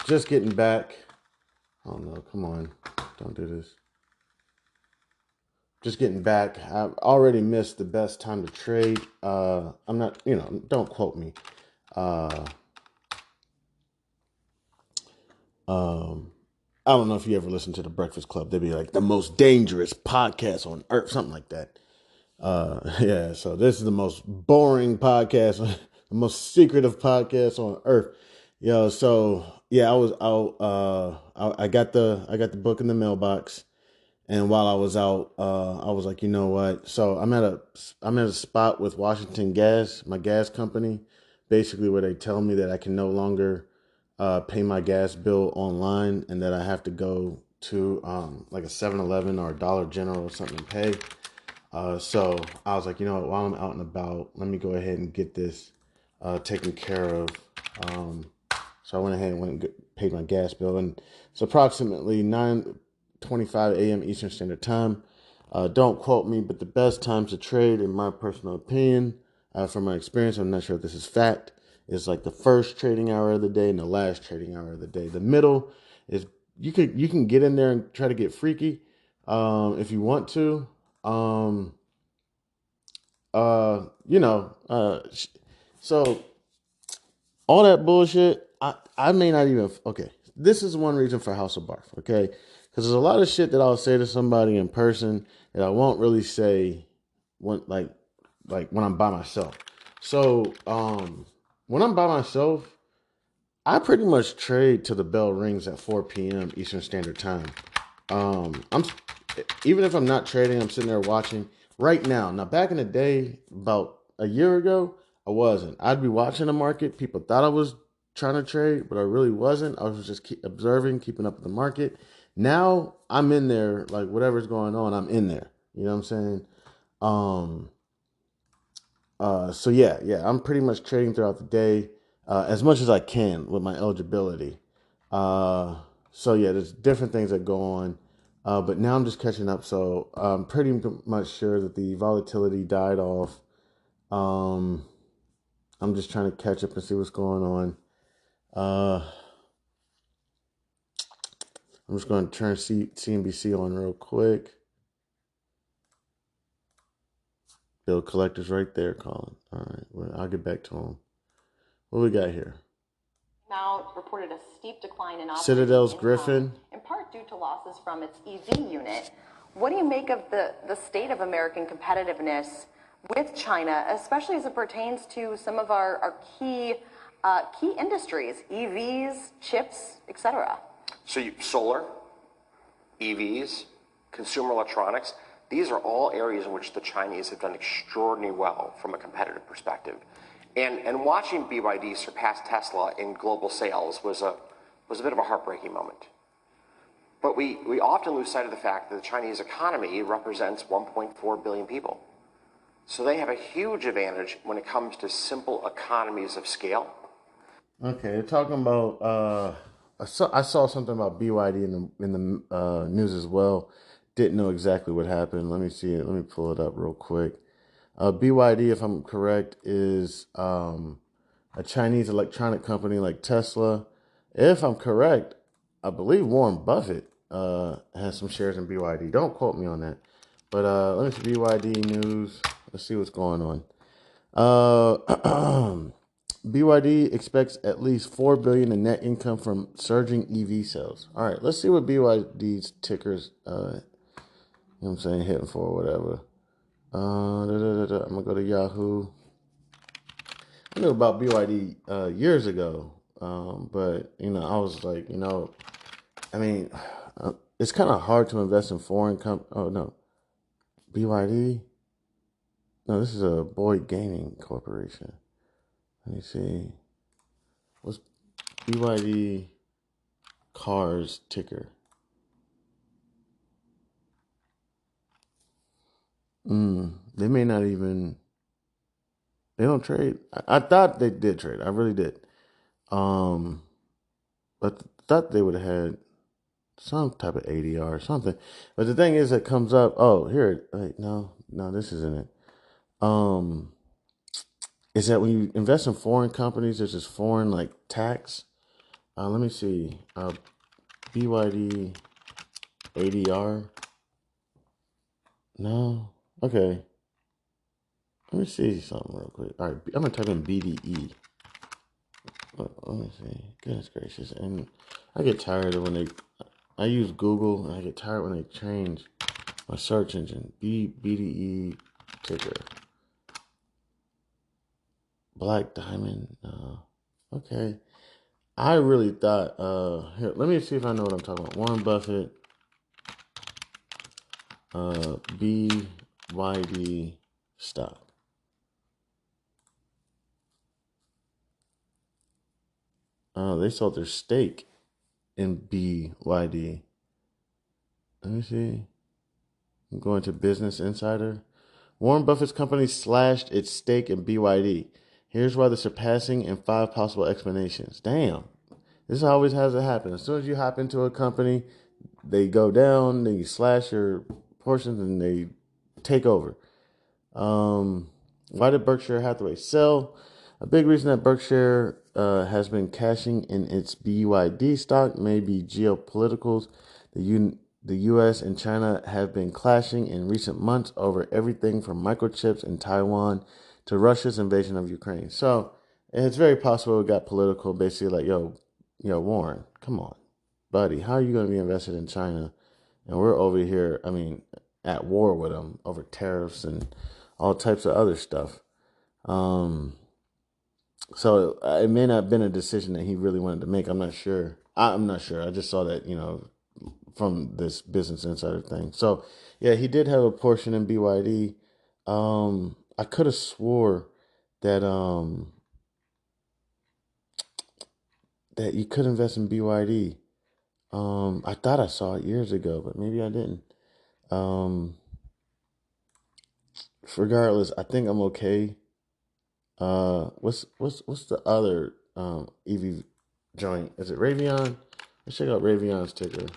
Just getting back. Oh, no. Come on. Don't do this. Just getting back. I've already missed the best time to trade. I'm not, don't quote me. I don't know if you ever listen to The Breakfast Club. They'd be like, the most dangerous podcast on earth, something like that. Yeah, so this is the most boring podcast, the most secretive podcast on earth. So yeah, I got the book in the mailbox, and while I was out, I was like, you know what? So I'm at a spot with Washington Gas, my gas company, basically where they tell me that I can no longer pay my gas bill online, and that I have to go to like a 7-Eleven or a Dollar General or something and pay. So I was like, you know what, while I'm out and about, let me go ahead and get this taken care of. So I went ahead and paid my gas bill, and it's approximately 9:25 a.m. Eastern Standard Time. Don't quote me, but the best time to trade, in my personal opinion, from my experience, I'm not sure if this is fact, is like the first trading hour of the day and the last trading hour of the day. The middle is you can get in there and try to get freaky if you want to. So all that bullshit, I may not even, okay, this is one reason for House of Barf, okay? Because there's a lot of shit that I'll say to somebody in person that I won't really say when, like when I'm by myself. So, when I'm by myself, I pretty much trade till the bell rings at 4 p.m. Eastern Standard Time. Even if I'm not trading, I'm sitting there watching right now. Now, back in the day, about a year ago, I wasn't. I'd be watching the market. People thought I was trying to trade, but I really wasn't. I was just keep observing, keeping up with the market. Now I'm in there, like whatever's going on, I'm in there. You know what I'm saying? Um, so yeah, I'm pretty much trading throughout the day, as much as I can with my eligibility. Uh, so yeah, there's different things that go on. But now I'm just catching up. So I'm pretty much sure that the volatility died off. Um, I'm just trying to catch up and see what's going on. I'm just going to turn CNBC on real quick. Bill collector's right there calling. All right, well, I'll get back to him. What we got here? Now reported a steep decline in Citadel's income, Griffin, in part due to losses from its EV unit. What do you make of the state of American competitiveness with China, especially as it pertains to some of our key industries, EVs, chips, etc.? So solar, EVs, consumer electronics, these are all areas in which the Chinese have done extraordinarily well from a competitive perspective. And watching BYD surpass Tesla in global sales was a bit of a heartbreaking moment. But we often lose sight of the fact that the Chinese economy represents 1.4 billion people. So they have a huge advantage when it comes to simple economies of scale. Okay, they're talking about. I saw something about BYD in the news as well. Didn't know exactly what happened. Let me see it. Let me pull it up real quick. BYD, if I'm correct, is a Chinese electronic company like Tesla. If I'm correct, I believe Warren Buffett has some shares in BYD. Don't quote me on that. But let me see BYD news. Let's see what's going on. BYD expects at least $4 billion in net income from surging EV sales. All right, let's see what BYD's tickers, you know what I'm saying, hitting for or whatever. I'm gonna go to Yahoo. I knew about BYD years ago, but I was like, I mean, it's kind of hard to invest in foreign Oh no, BYD. No, this is a Boyd Gaming Corporation. Let me see. What's BYD cars ticker? They may not even. They don't trade. I thought they did trade. I really did. But thought they would have had some type of ADR or something. But the thing is, it comes up. Oh, here. Wait, no, this isn't it. Is that when you invest in foreign companies, there's this foreign like tax. Let me see. BYD ADR. No. Okay. Let me see something real quick. All right, I'm gonna type in BDE. Let me see. Goodness gracious, and I get tired of when I use Google, and I get tired when they change my search engine. BDE ticker. Black Diamond. Okay. I really thought. Here, let me see if I know what I'm talking about. Warren Buffett. BYD stock. They sold their stake in BYD. Let me see. I'm going to Business Insider. Warren Buffett's company slashed its stake in BYD. Here's why the surpassing and 5 possible explanations. Damn. This always has to happen. As soon as you hop into a company, they go down, then you slash your portions, and they take over. Why did Berkshire Hathaway sell? A big reason that Berkshire has been cashing in its BYD stock may be geopoliticals. The U.S. and China have been clashing in recent months over everything from microchips in Taiwan to Russia's invasion of Ukraine. So it's very possible it got political, basically like, yo, Warren, come on, buddy, how are you going to be invested in China? And we're over here, at war with them over tariffs and all types of other stuff. So it may not have been a decision that he really wanted to make. I'm not sure. I'm not sure. I just saw that, from this Business Insider thing. So, yeah, he did have a portion in BYD. I could have swore that that you could invest in BYD. I thought I saw it years ago, but maybe I didn't. Um, Regardless, I think I'm okay. What's the other EV joint? Is it Raytheon? Let's check out Raytheon's ticker.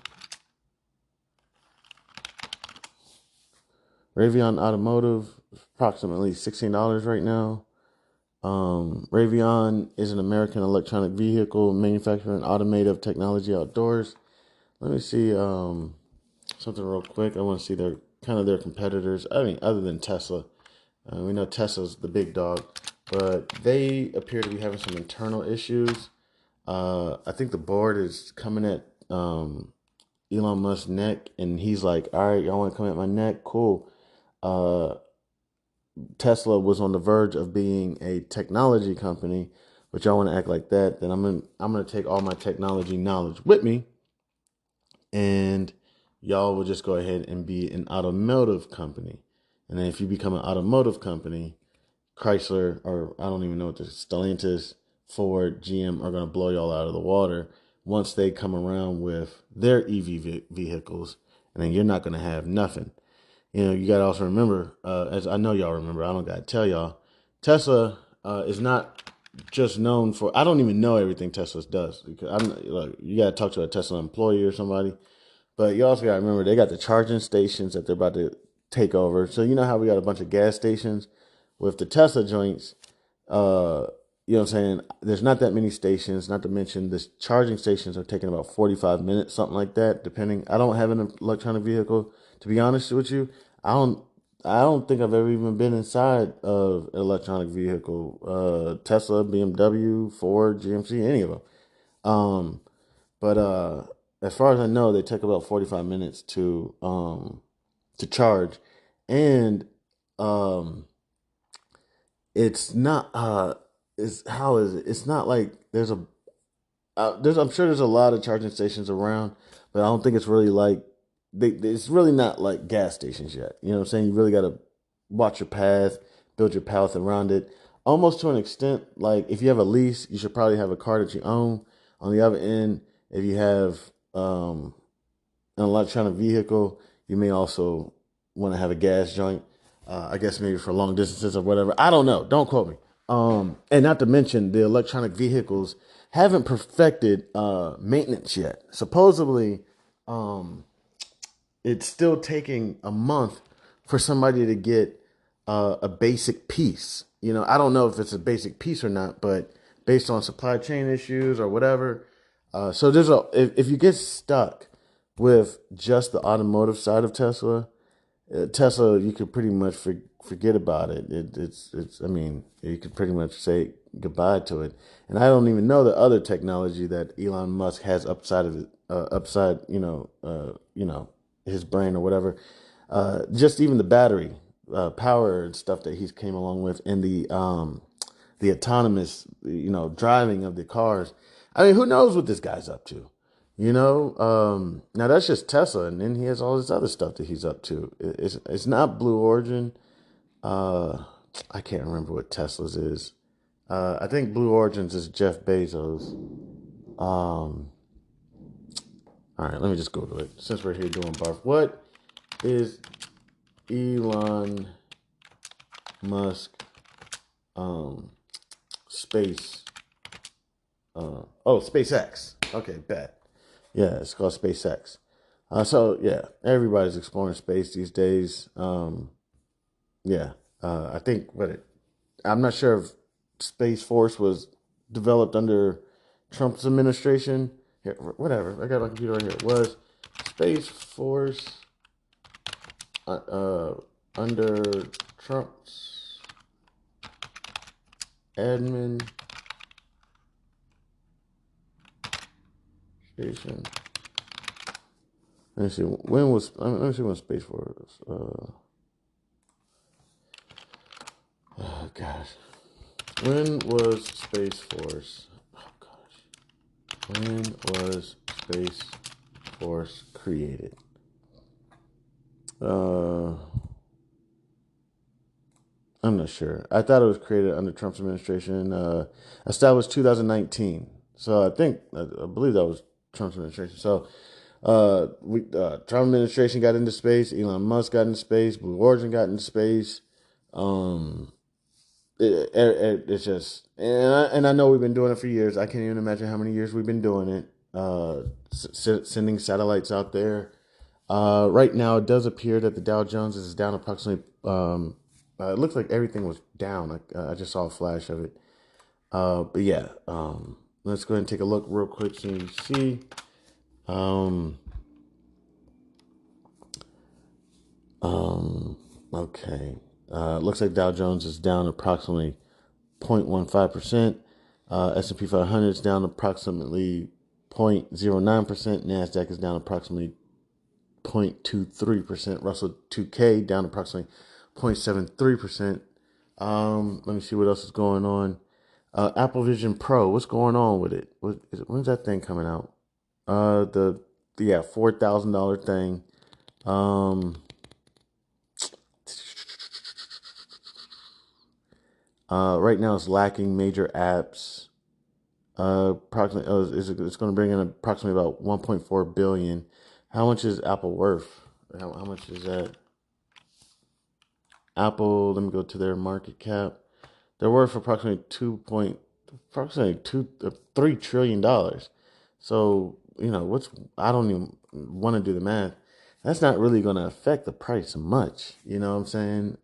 Raytheon Automotive, approximately $16 right now. Raytheon is an American electronic vehicle manufacturer and automotive technology outdoors. Let me see something real quick. I want to see their competitors. I mean, other than Tesla. We know Tesla's the big dog, but they appear to be having some internal issues. I think the board is coming at Elon Musk's neck, and he's like, "All right, y'all want to come at my neck? Cool." Uh, Tesla was on the verge of being a technology company, but y'all want to act like that? Then I'm gonna take all my technology knowledge with me, and y'all will just go ahead and be an automotive company. And then if you become an automotive company, Chrysler, or I don't even know what the Stellantis, Ford, GM are going to blow y'all out of the water once they come around with their EV vehicles, and then you're not going to have nothing. You got to also remember, as I know y'all remember, I don't got to tell y'all, Tesla is not just known for. I don't even know everything Tesla does because you got to talk to a Tesla employee or somebody. But you also got to remember they got the charging stations that they're about to take over. So you know how we got a bunch of gas stations with the Tesla joints. You know what I'm saying? There's not that many stations. Not to mention the charging stations are taking about 45 minutes, something like that. Depending, I don't have an electronic vehicle. To be honest with you, I don't. I don't think I've ever even been inside of an electronic vehicle. Tesla, BMW, Ford, GMC, any of them. But as far as I know, they take about 45 minutes to charge, and um, it's not it's how is it? It's not like there's I'm sure there's a lot of charging stations around, but I don't think it's really like it's really not like gas stations yet. You know what I'm saying? You really got to watch your path, build your path around it. Almost to an extent, like if you have a lease, you should probably have a car that you own. On the other end, if you have an electronic vehicle, you may also want to have a gas joint. I guess maybe for long distances or whatever. I don't know. Don't quote me. And not to mention the electronic vehicles haven't perfected maintenance yet. Supposedly, um, it's still taking a month for somebody to get a basic piece. I don't know if it's a basic piece or not, but based on supply chain issues or whatever. So if you get stuck with just the automotive side of Tesla, Tesla, you could pretty much forget about it. I mean, you could pretty much say goodbye to it. And I don't even know the other technology that Elon Musk has upside of it, his brain or whatever. Just even the battery, power and stuff that he's came along with, and the autonomous, driving of the cars. I mean, who knows what this guy's up to? Now that's just Tesla, and then he has all this other stuff that he's up to. It's not Blue Origin. I can't remember what Tesla's is. I think Blue Origins is Jeff Bezos. All right, let me just Google it since we're here doing barf. What is Elon Musk space? SpaceX. Okay, bet. Yeah, it's called SpaceX. So yeah, everybody's exploring space these days. Yeah, I think I'm not sure if Space Force was developed under Trump's administration. Here, whatever. I got my computer right here. Was Space Force under Trump's administration? Let me see. Let me see when Space Force. Oh gosh. When was Space Force? Oh gosh. When was Space Force created? I'm not sure. I thought it was created under Trump's administration, established 2019. So I believe that was Trump's administration. So Trump administration got into space. Elon Musk got into space. Blue Origin got into space. Um, it's just, and I know we've been doing it for years. I can't even imagine how many years we've been doing it. Sending satellites out there. Right now, it does appear that the Dow Jones is down approximately. It looks like everything was down. I just saw a flash of it. But yeah, let's go ahead and take a look real quick so you see. Okay. Looks like Dow Jones is down approximately 0.15%. S&P 500 is down approximately 0.09%. NASDAQ is down approximately 0.23%. Russell 2K down approximately 0.73%. Let me see what else is going on. Apple Vision Pro, what's going on with it? When's that thing coming out? The $4,000 thing. Right now it's lacking major apps. Approximately, it's going to bring in approximately about 1.4 billion. How much is Apple worth? How much is that? Apple, let me go to their market cap. They're worth approximately $3 trillion. So, I don't even want to do the math. That's not really going to affect the price much. You know what I'm saying?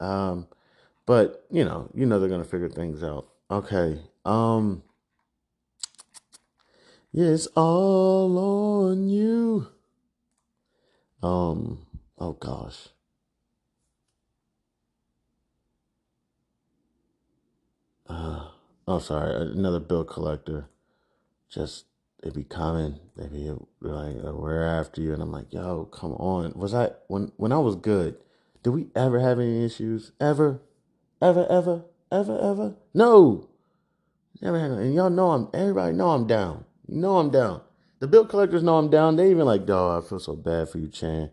But they're going to figure things out. Okay. Yeah, it's all on you. Oh gosh. Sorry, another bill collector. Just it be coming. They be like, we're after you, and I'm like, yo, come on. Was I when I was good? Did we ever have any issues? Ever? Ever? No. Never had. And y'all know everybody know I'm down. You know I'm down. The bill collectors know I'm down. They even like, dog, I feel so bad for you, Chan.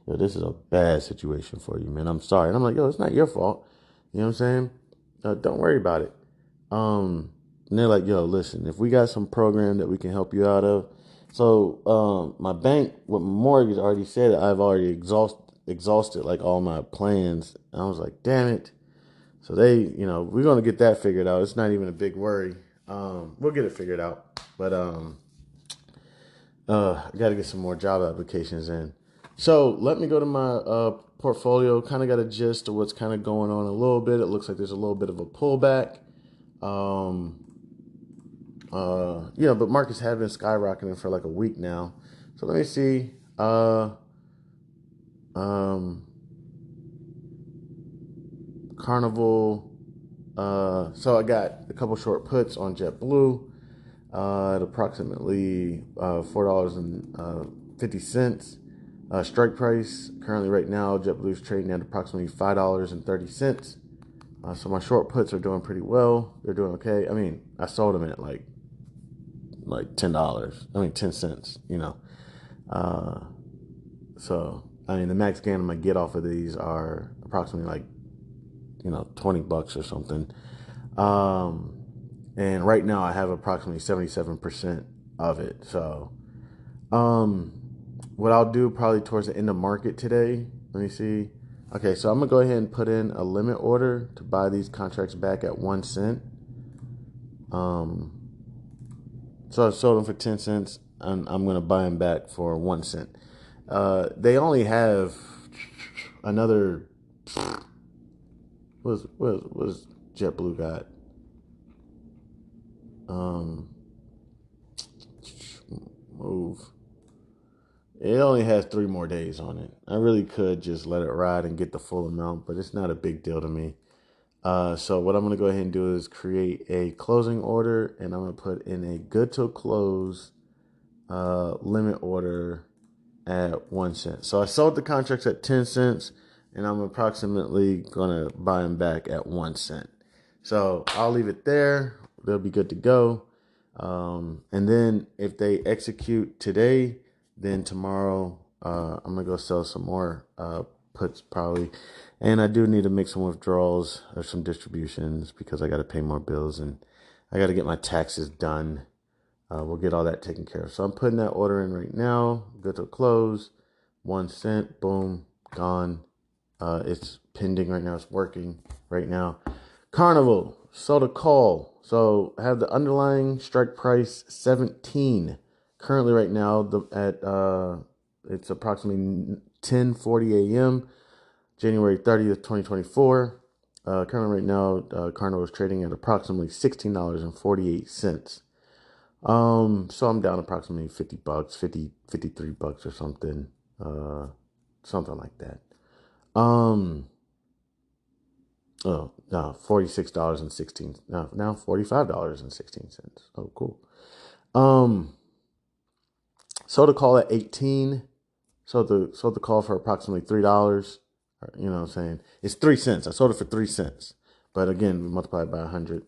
Yo, this is a bad situation for you, man. I'm sorry. And I'm like, yo, it's not your fault. You know what I'm saying? Don't worry about it. And they're like, yo, listen, if we got some program that we can help you out of. So my bank with my mortgage already said that I've already exhausted like all my plans. And I was like, damn it. So we're going to get that figured out. It's not even a big worry. We'll get it figured out. But I got to get some more job applications in. So let me go to my portfolio. Kind of got a gist of what's kind of going on a little bit. It looks like there's a little bit of a pullback. But markets have been skyrocketing for like a week now. So let me see. Carnival. So I got a couple short puts on JetBlue at approximately $4.50. Strike price currently right now, JetBlue is trading at approximately $5.30. So my short puts are doing pretty well. They're doing okay. I mean, I sold them at like $10. 10 cents. So I mean, the max gain I'm gonna get off of these are approximately like $20 or something. And right now I have approximately 77% of it. So, what I'll do probably towards the end of market today, let me see. Okay, so I'm gonna go ahead and put in a limit order to buy these contracts back at 1 cent. So I sold them for 10 cents, and I'm gonna buy them back for 1 cent. They only have another. What is JetBlue got? Move. It only has 3 more days on it. I really could just let it ride and get the full amount, but it's not a big deal to me. So what I'm going to go ahead and do is create a closing order, and I'm going to put in a good to close limit order at 1 cent. So I sold the contracts at 10 cents, and I'm approximately going to buy them back at 1 cent. So I'll leave it there. They'll be good to go. And then if they execute today, then tomorrow I'm going to go sell some more puts probably. And I do need to make some withdrawals or some distributions because I got to pay more bills and I got to get my taxes done. We'll get all that taken care of. So I'm putting that order in right now. Good to close. 1 cent. Boom. Gone. It's pending right now. It's working right now. Carnival. Sold a call. So I have the underlying strike price 17. Currently right now it's approximately 10:40 a.m. January 30th, 2024. Currently right now, Carnival is trading at approximately $16.48. So I'm down approximately $50, 53 bucks or something. Something like that. Oh, no, $46.16. No, now $45.16. Oh, cool. Sold the call at 18. Sold the call for approximately $3. You know what I'm saying? It's 3 cents. I sold it for 3 cents. But again, we multiply it by 100.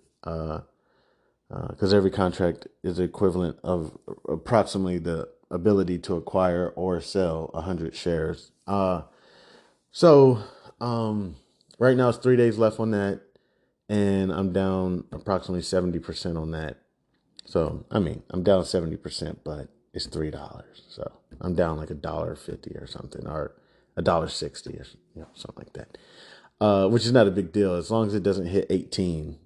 Because every contract is equivalent of approximately the ability to acquire or sell 100 shares. So right now it's 3 days left on that, and I'm down approximately 70% on that. So I mean, I'm down 70%, but it's $3, so I'm down like $1.50 or something, or $1.60 or something like that. Which is not a big deal as long as it doesn't hit 18.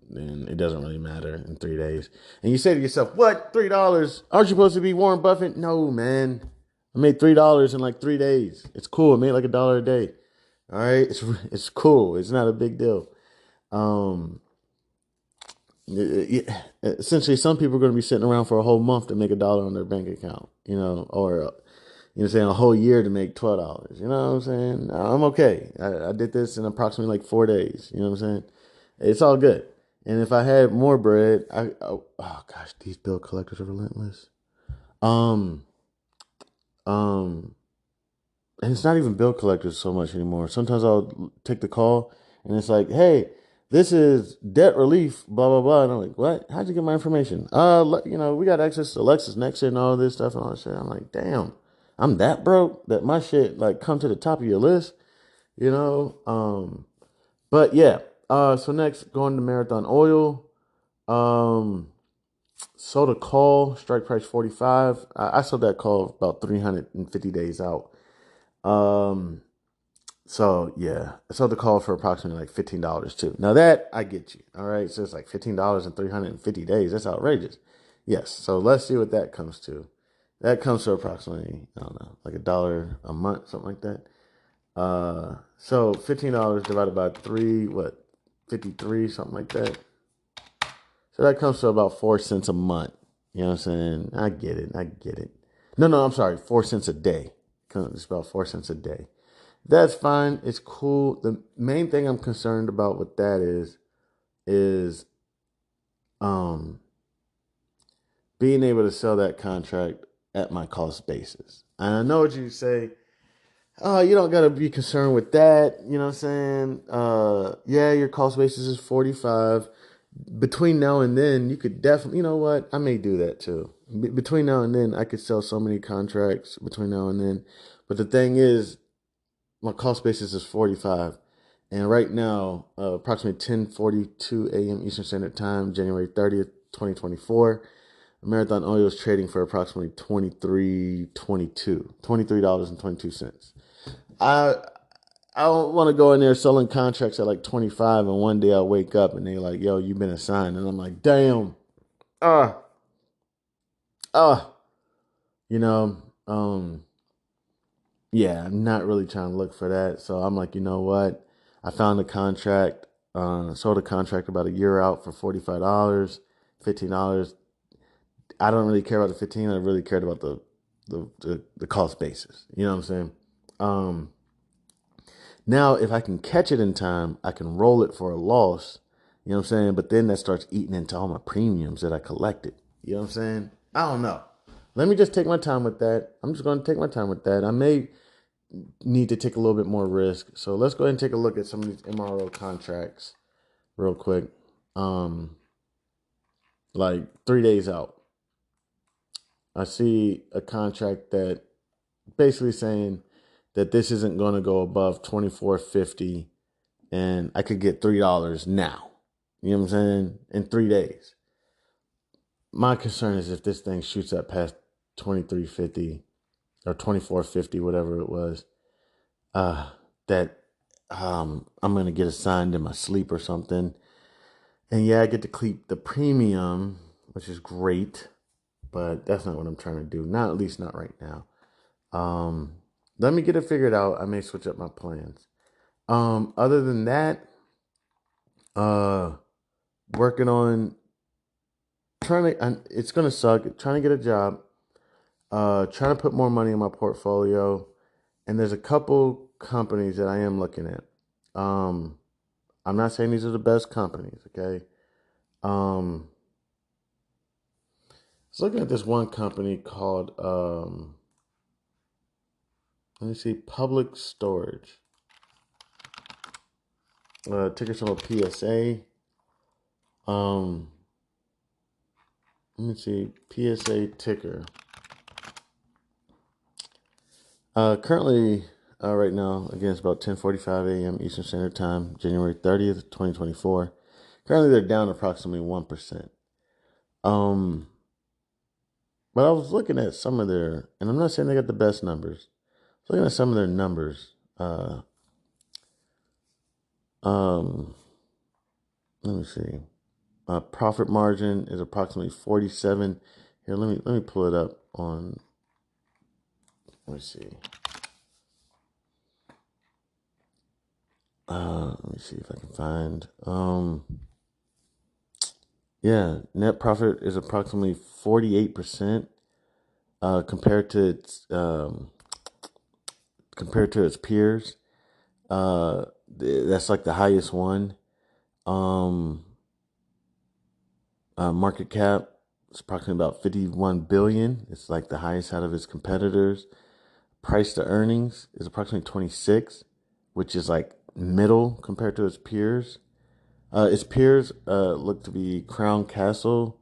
Then it doesn't really matter in 3 days. And you say to yourself, what? $3? Aren't you supposed to be Warren Buffett? No, man. I made $3 in like 3 days. It's cool. I made like $1 a day. All right. It's cool. It's not a big deal. Essentially, some people are going to be sitting around for a whole month to make $1 on their bank account, or saying a whole year to make $12. You know what I'm saying? I'm okay. I did this in approximately like 4 days. You know what I'm saying? It's all good. And if I had more bread, oh gosh, these bill collectors are relentless. And it's not even bill collectors so much anymore. Sometimes I'll take the call and it's like, hey, this is debt relief, blah, blah, blah. And I'm like, what? How'd you get my information? We got access to LexisNexis and all this stuff and all that shit. I'm like, damn, I'm that broke that my shit like come to the top of your list, But yeah. So next, going to Marathon Oil. Sold a call, strike price 45. I sold that call about 350 days out. So yeah, I sold the call for approximately like $15 too. Now that I get you. All right. So it's like $15 in 350 days. That's outrageous. Yes. So let's see what that comes to. That comes to approximately, I don't know, like $1 a month, something like that. So $15 divided by 3, 53, something like that. So that comes to about 4 cents a month. You know what I'm saying? I get it. No, I'm sorry. 4 cents a day. It's about 4 cents a day. That's fine. It's cool. The main thing I'm concerned about with that is being able to sell that contract at my cost basis. And I know what you say. Oh, you don't got to be concerned with that. You know what I'm saying? Yeah, your cost basis is 45. Between now and then, you could definitely, you know what? I may do that too. Between now and then, I could sell so many contracts between now and then. But the thing is, my cost basis is 45. And right now, approximately 10:42 a.m. Eastern Standard Time, January 30th, 2024, Marathon Oil is trading for approximately $23.22. I don't want to go in there selling contracts at like 25 and one day I'll wake up and they're like, yo, you've been assigned. And I'm like, damn. Yeah, I'm not really trying to look for that. So I'm like, you know what? I found a contract, sold a contract about a year out for $45, $15. I don't really care about the 15. I really cared about the cost basis. You know what I'm saying? Now, if I can catch it in time, I can roll it for a loss. You know what I'm saying? But then that starts eating into all my premiums that I collected. You know what I'm saying? I don't know. Let me just take my time with that. I'm just going to take my time with that. I may need to take a little bit more risk. So let's go ahead and take a look at some of these MRO contracts real quick. Like 3 days out. I see a contract that basically saying that this isn't going to go above $24.50 and I could get $3 now. You know what I'm saying? In 3 days. My concern is if this thing shoots up past $23.50 or $24.50, whatever it was, that I'm going to get assigned in my sleep or something. And yeah, I get to keep the premium, which is great, but that's not what I'm trying to do. Not at least not right now. Let me get it figured out. I may switch up my plans. Other than that, working on it's going to suck, trying to get a job, trying to put more money in my portfolio. And there's a couple companies that I am looking at. I'm not saying these are the best companies, okay? I was looking at this one company called, let me see, Public Storage. Ticker symbol PSA. Let me see, PSA ticker. Currently, right now, again, it's about 10:45 a.m. Eastern Standard Time, January 30th, 2024. Currently, they're down approximately 1%. But I was looking at some of their, and I'm not saying they got the best numbers. I was looking at some of their numbers. Let me see. Profit margin is approximately 47. Here, let me pull it up on. Let me see. Let me see if I can find. Yeah, net profit is approximately 48%. Compared to its peers. That's like the highest one. Market cap is approximately about 51 billion. It's like the highest out of its competitors. Price to earnings is approximately 26, which is like middle compared to its peers. Its peers look to be Crown Castle,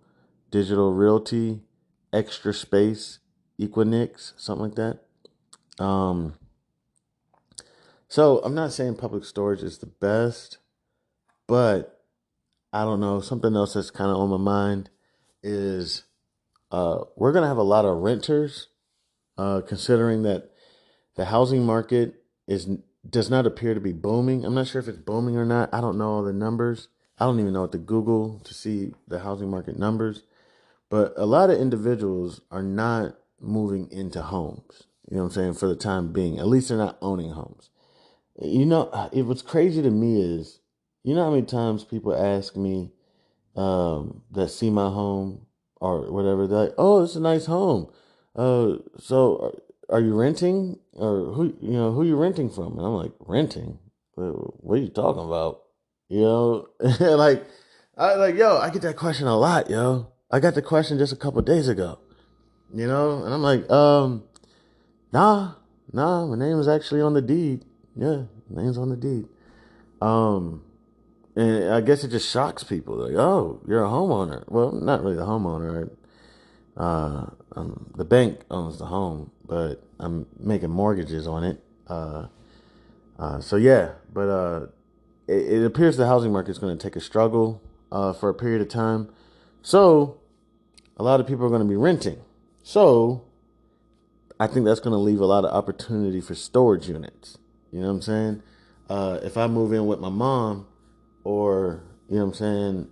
Digital Realty, Extra Space, Equinix, something like that. So I'm not saying Public Storage is the best, but I don't know. Something else that's kind of on my mind is we're going to have a lot of renters, considering that the housing market does not appear to be booming. I'm not sure if it's booming or not. I don't know all the numbers. I don't even know what to Google to see the housing market numbers. But a lot of individuals are not moving into homes. You know what I'm saying? For the time being, at least they're not owning homes. You know, what's crazy to me is, you know how many times people ask me that see my home or whatever, they're like, "Oh, it's a nice home. So are you renting, or who you renting from?" And I'm like, "Renting? What are you talking about?" You know, I get that question a lot, yo. I got the question just a couple of days ago, and I'm like, nah, my name is actually on the deed. Yeah, name's on the deed. And I guess it just shocks people. Like, oh, you're a homeowner. Well, not really a homeowner. The bank owns the home, but I'm making mortgages on it. So yeah, but it appears the housing market is going to take a struggle for a period of time. So a lot of people are going to be renting. So I think that's going to leave a lot of opportunity for storage units. You know what I'm saying? If I move in with my mom, or, you know what I'm saying,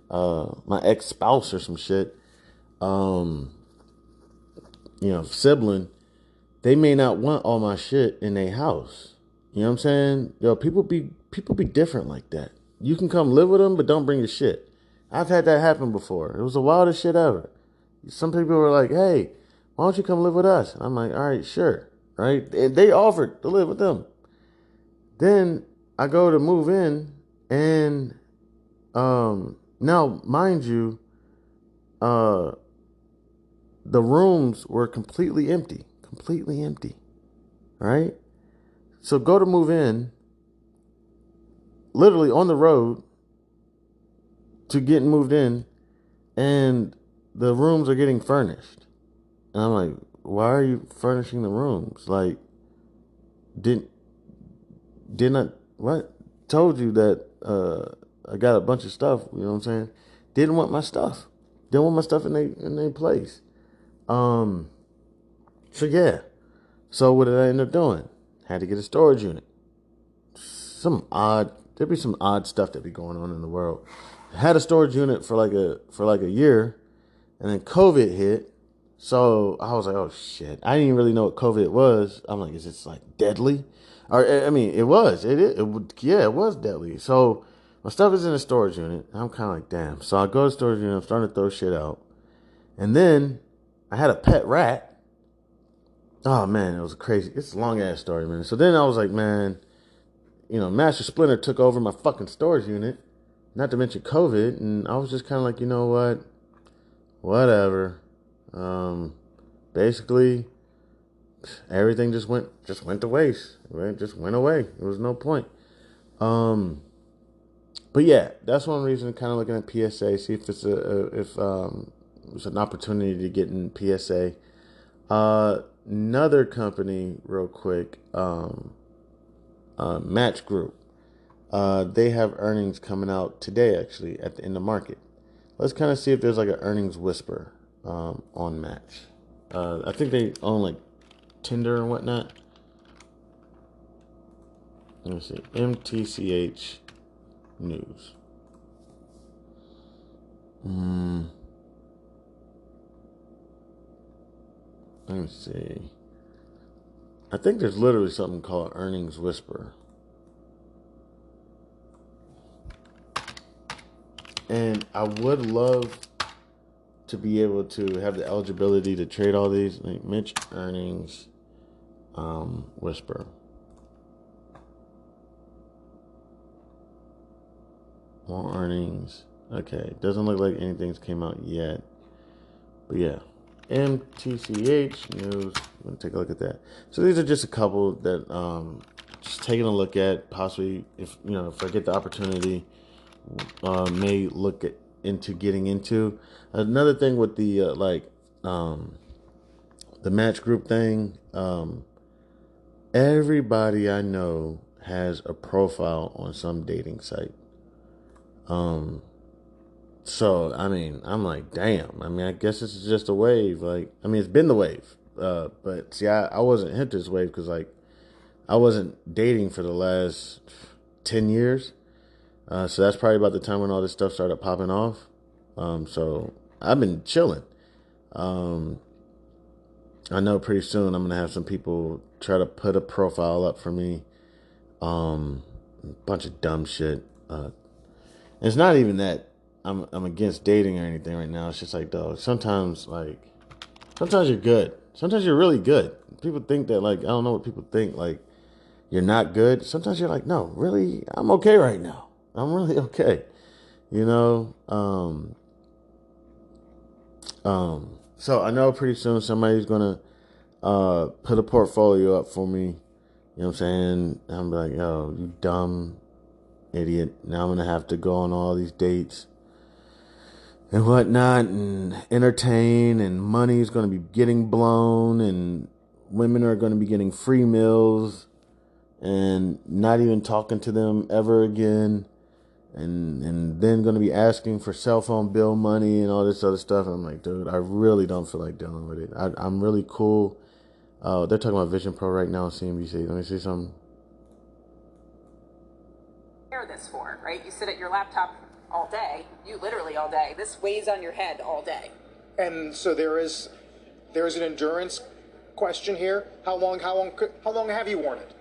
my ex-spouse or some shit, sibling, they may not want all my shit in their house. You know what I'm saying? Yo, people be different like that. You can come live with them, but don't bring your shit. I've had that happen before. It was the wildest shit ever. Some people were like, "Hey, why don't you come live with us?" And I'm like, "All right, sure." Right? And they offered to live with them. Then I go to move in, and now, mind you, the rooms were completely empty, right? So go to move in, literally on the road to getting moved in, and the rooms are getting furnished. And I'm like, why are you furnishing the rooms? Like, didn't what told you that I got a bunch of stuff. You know what I'm saying? Didn't want my stuff. Didn't want my stuff in their place. So yeah. So what did I end up doing? Had to get a storage unit. There'd be some odd stuff that be going on in the world. I had a storage unit for like a year, and then COVID hit. So I was like, oh shit. I didn't even really know what COVID was. I'm like, is it like deadly? Or I mean, it was. It was deadly. So my stuff is in a storage unit. I'm kind of like, damn. So I go to the storage unit. I'm starting to throw shit out, and then I had a pet rat. Oh man, it was crazy. It's a long ass story, man. So then I was like, man, Master Splinter took over my fucking storage unit. Not to mention COVID, and I was just kind of like, you know what? Whatever. Basically, everything just went to waste. It just went away. There was no point. But yeah, that's one reason. Kind of looking at PSA, see if it's it's an opportunity to get in PSA. Another company, real quick, Match Group. They have earnings coming out today, actually, in the market. Let's kind of see if there's like an earnings whisper on Match. I think they own like Tinder and whatnot. Let me see. MTCH News. Let me see. I think there's literally something called Earnings Whisper. And I would love to be able to have the eligibility to trade all these. Like Mitch Earnings Whisper. More earnings. Okay. Doesn't look like anything's came out yet. But yeah. MTCH News. I'm going to take a look at that. So these are just a couple that just taking a look at. Possibly, if I get the opportunity, may look into getting into. Another thing with the the Match Group thing. Everybody I know has a profile on some dating site. So, I mean, I'm like, damn. I mean, I guess this is just a wave. Like, I mean, it's been the wave. But see, I wasn't hit this wave because, like, I wasn't dating for the last 10 years. So that's probably about the time when all this stuff started popping off. So I've been chilling. I know pretty soon I'm going to have some people try to put a profile up for me. A bunch of dumb shit. It's not even that I'm against dating or anything right now. It's just like, dog, sometimes you're good. Sometimes you're really good. People think that, like, I don't know what people think, like, you're not good. Sometimes you're like, no, really, I'm okay right now. I'm really okay. So I know pretty soon somebody's gonna put a portfolio up for me. You know what I'm saying? I'm like, yo, you dumb idiot. Now I'm gonna have to go on all these dates and whatnot and entertain, and money's gonna be getting blown, and women are gonna be getting free meals and not even talking to them ever again. And then going to be asking for cell phone bill money and all this other stuff. And I'm like, dude, I really don't feel like dealing with it. I'm really cool. They're talking about Vision Pro right now on CNBC. Let me see something. This for, right? You sit at your laptop all day. You literally all day. This weighs on your head all day. And so there is an endurance question here. How long have you worn it?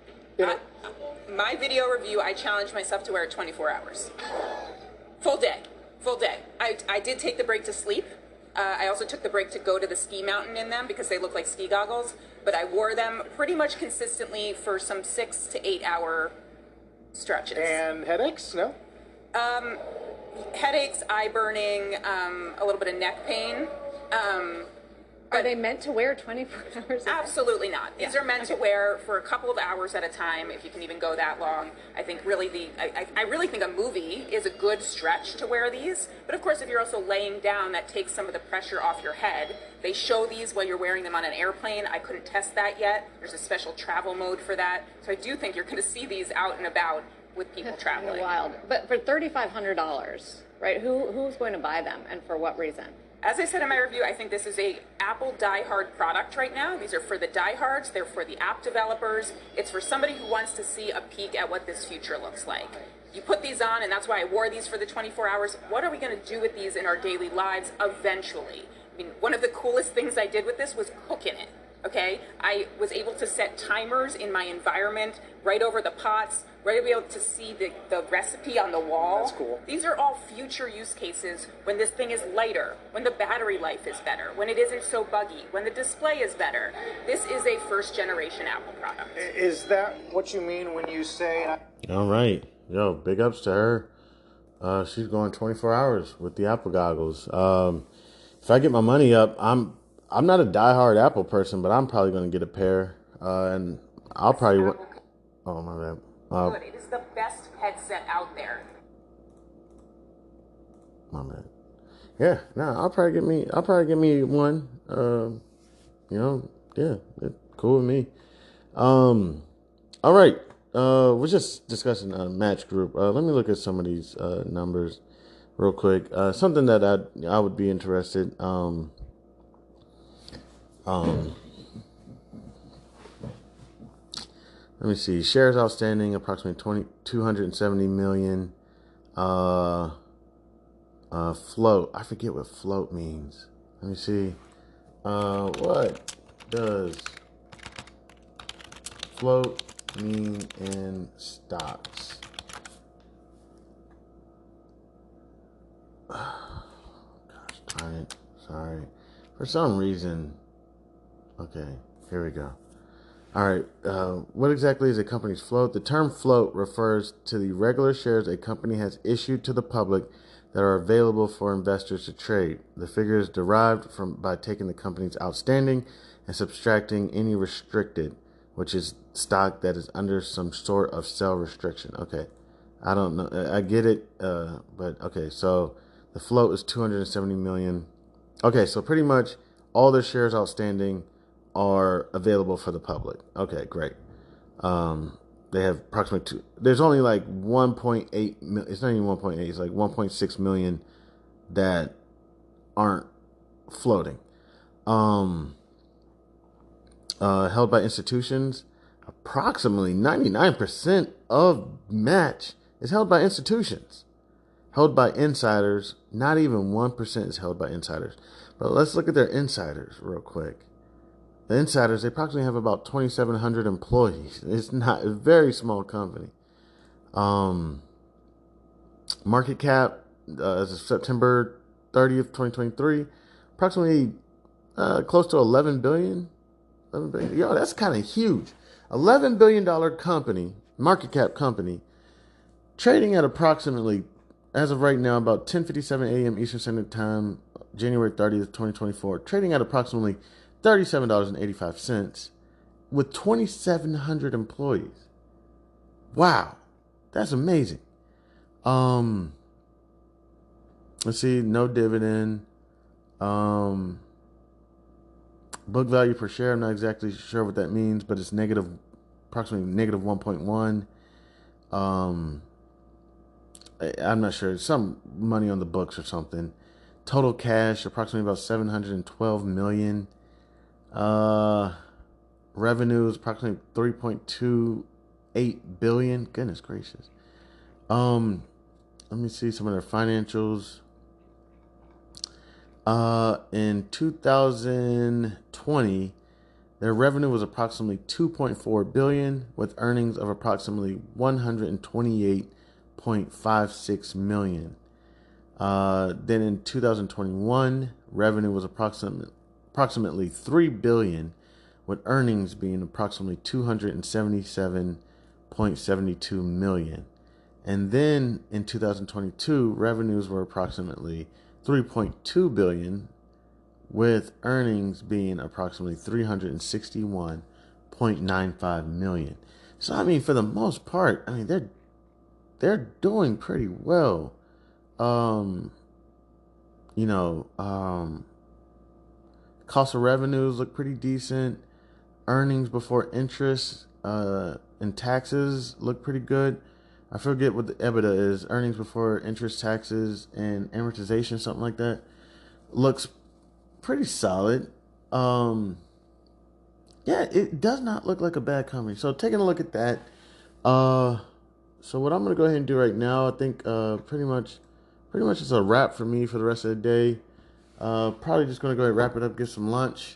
My video review, I challenged myself to wear it 24 hours. Full day. I did take the break to sleep. I also took the break to go to the ski mountain in them because they look like ski goggles. But I wore them pretty much consistently for some 6 to 8 hour stretches. And headaches? No? Headaches, eye burning, a little bit of neck pain. Are they meant to wear 24 hours a day? Absolutely not. These are meant to wear for a couple of hours at a time, if you can even go that long. I think really I really think a movie is a good stretch to wear these. But of course, if you're also laying down, that takes some of the pressure off your head. They show these while you're wearing them on an airplane. I couldn't test that yet. There's a special travel mode for that. So I do think you're going to see these out and about with people traveling. Wild. But for $3,500, right? Who's going to buy them, and for what reason? As I said in my review, I think this is a Apple diehard product right now. These are for the diehards. They're for the app developers. It's for somebody who wants to see a peek at what this future looks like. You put these on, and that's why I wore these for the 24 hours. What are we going to do with these in our daily lives eventually? I mean, one of the coolest things I did with this was cook in it. Okay, I was able to set timers in my environment right over the pots, right to be able to see the recipe on the wall. That's cool. These are all future use cases when this thing is lighter, when the battery life is better, when it isn't so buggy, when the display is better. This is a first generation Apple product. Is that what you mean when you say... All right. Yo, big ups to her. She's going 24 hours with the Apple goggles. If I get my money up, I'm not a diehard Apple person, but I'm probably going to get a pair, and I'll probably... Oh, my bad. Good. It is the best headset out there. My bad. Yeah, I'll probably get me one. Yeah, it's cool with me. All right. We're just discussing Match Group. Let me look at some of these numbers real quick. Something that I would be interested. Let me see. Shares outstanding, approximately 270 million. Float. I forget what float means. Let me see. What does float mean in stocks? Gosh darn it. Sorry. For some reason. Okay, here we go. All right. What exactly is a company's float? The term float refers to the regular shares a company has issued to the public that are available for investors to trade. The figure is derived by taking the company's outstanding and subtracting any restricted, which is stock that is under some sort of sell restriction. Okay. I don't know. I get it. But okay. So the float is 270 million. Okay. So pretty much all their shares outstanding are available for the public. Okay, great. They have approximately there's only like 1.8 million. It's not even 1.8. It's like 1.6 million that aren't floating. Held by institutions. Approximately 99% of Match is held by institutions. Held by insiders. Not even 1% is held by insiders. But let's look at their insiders real quick. The insiders, they approximately have about 2,700 employees. It's not a very small company. Market cap as of September 30th, 2023, approximately close to 11 billion. 11 billion. Yo, that's kind of huge. $11 billion company, market cap company, trading at approximately, as of right now, about 10:57 a.m. Eastern Standard Time, January 30th, 2024, trading at approximately $37.85 with 2,700 employees. Wow, that's amazing. Let's see, no dividend. Book value per share, I'm not exactly sure what that means, but it's approximately negative 1.1. I'm not sure. Some money on the books or something. Total cash, approximately about 712 million. Revenues, approximately 3.28 billion. Goodness gracious. Let me see some of their financials. In 2020, their revenue was approximately 2.4 billion with earnings of approximately 128.56 million. Then in 2021, revenue was approximately 3 billion with earnings being approximately 277.72 million. And then in 2022, revenues were approximately 3.2 billion with earnings being approximately 361.95 million. So I mean, for the most part, I mean they're doing pretty well. You know, cost of revenues look pretty decent. Earnings before interest and taxes look pretty good. I forget what the EBITDA is. Earnings before interest, taxes, and amortization, something like that. Looks pretty solid. Yeah, it does not look like a bad company. So taking a look at that. So what I'm gonna go ahead and do right now, I think pretty much it's a wrap for me for the rest of the day. Probably just gonna go ahead and wrap it up, get some lunch.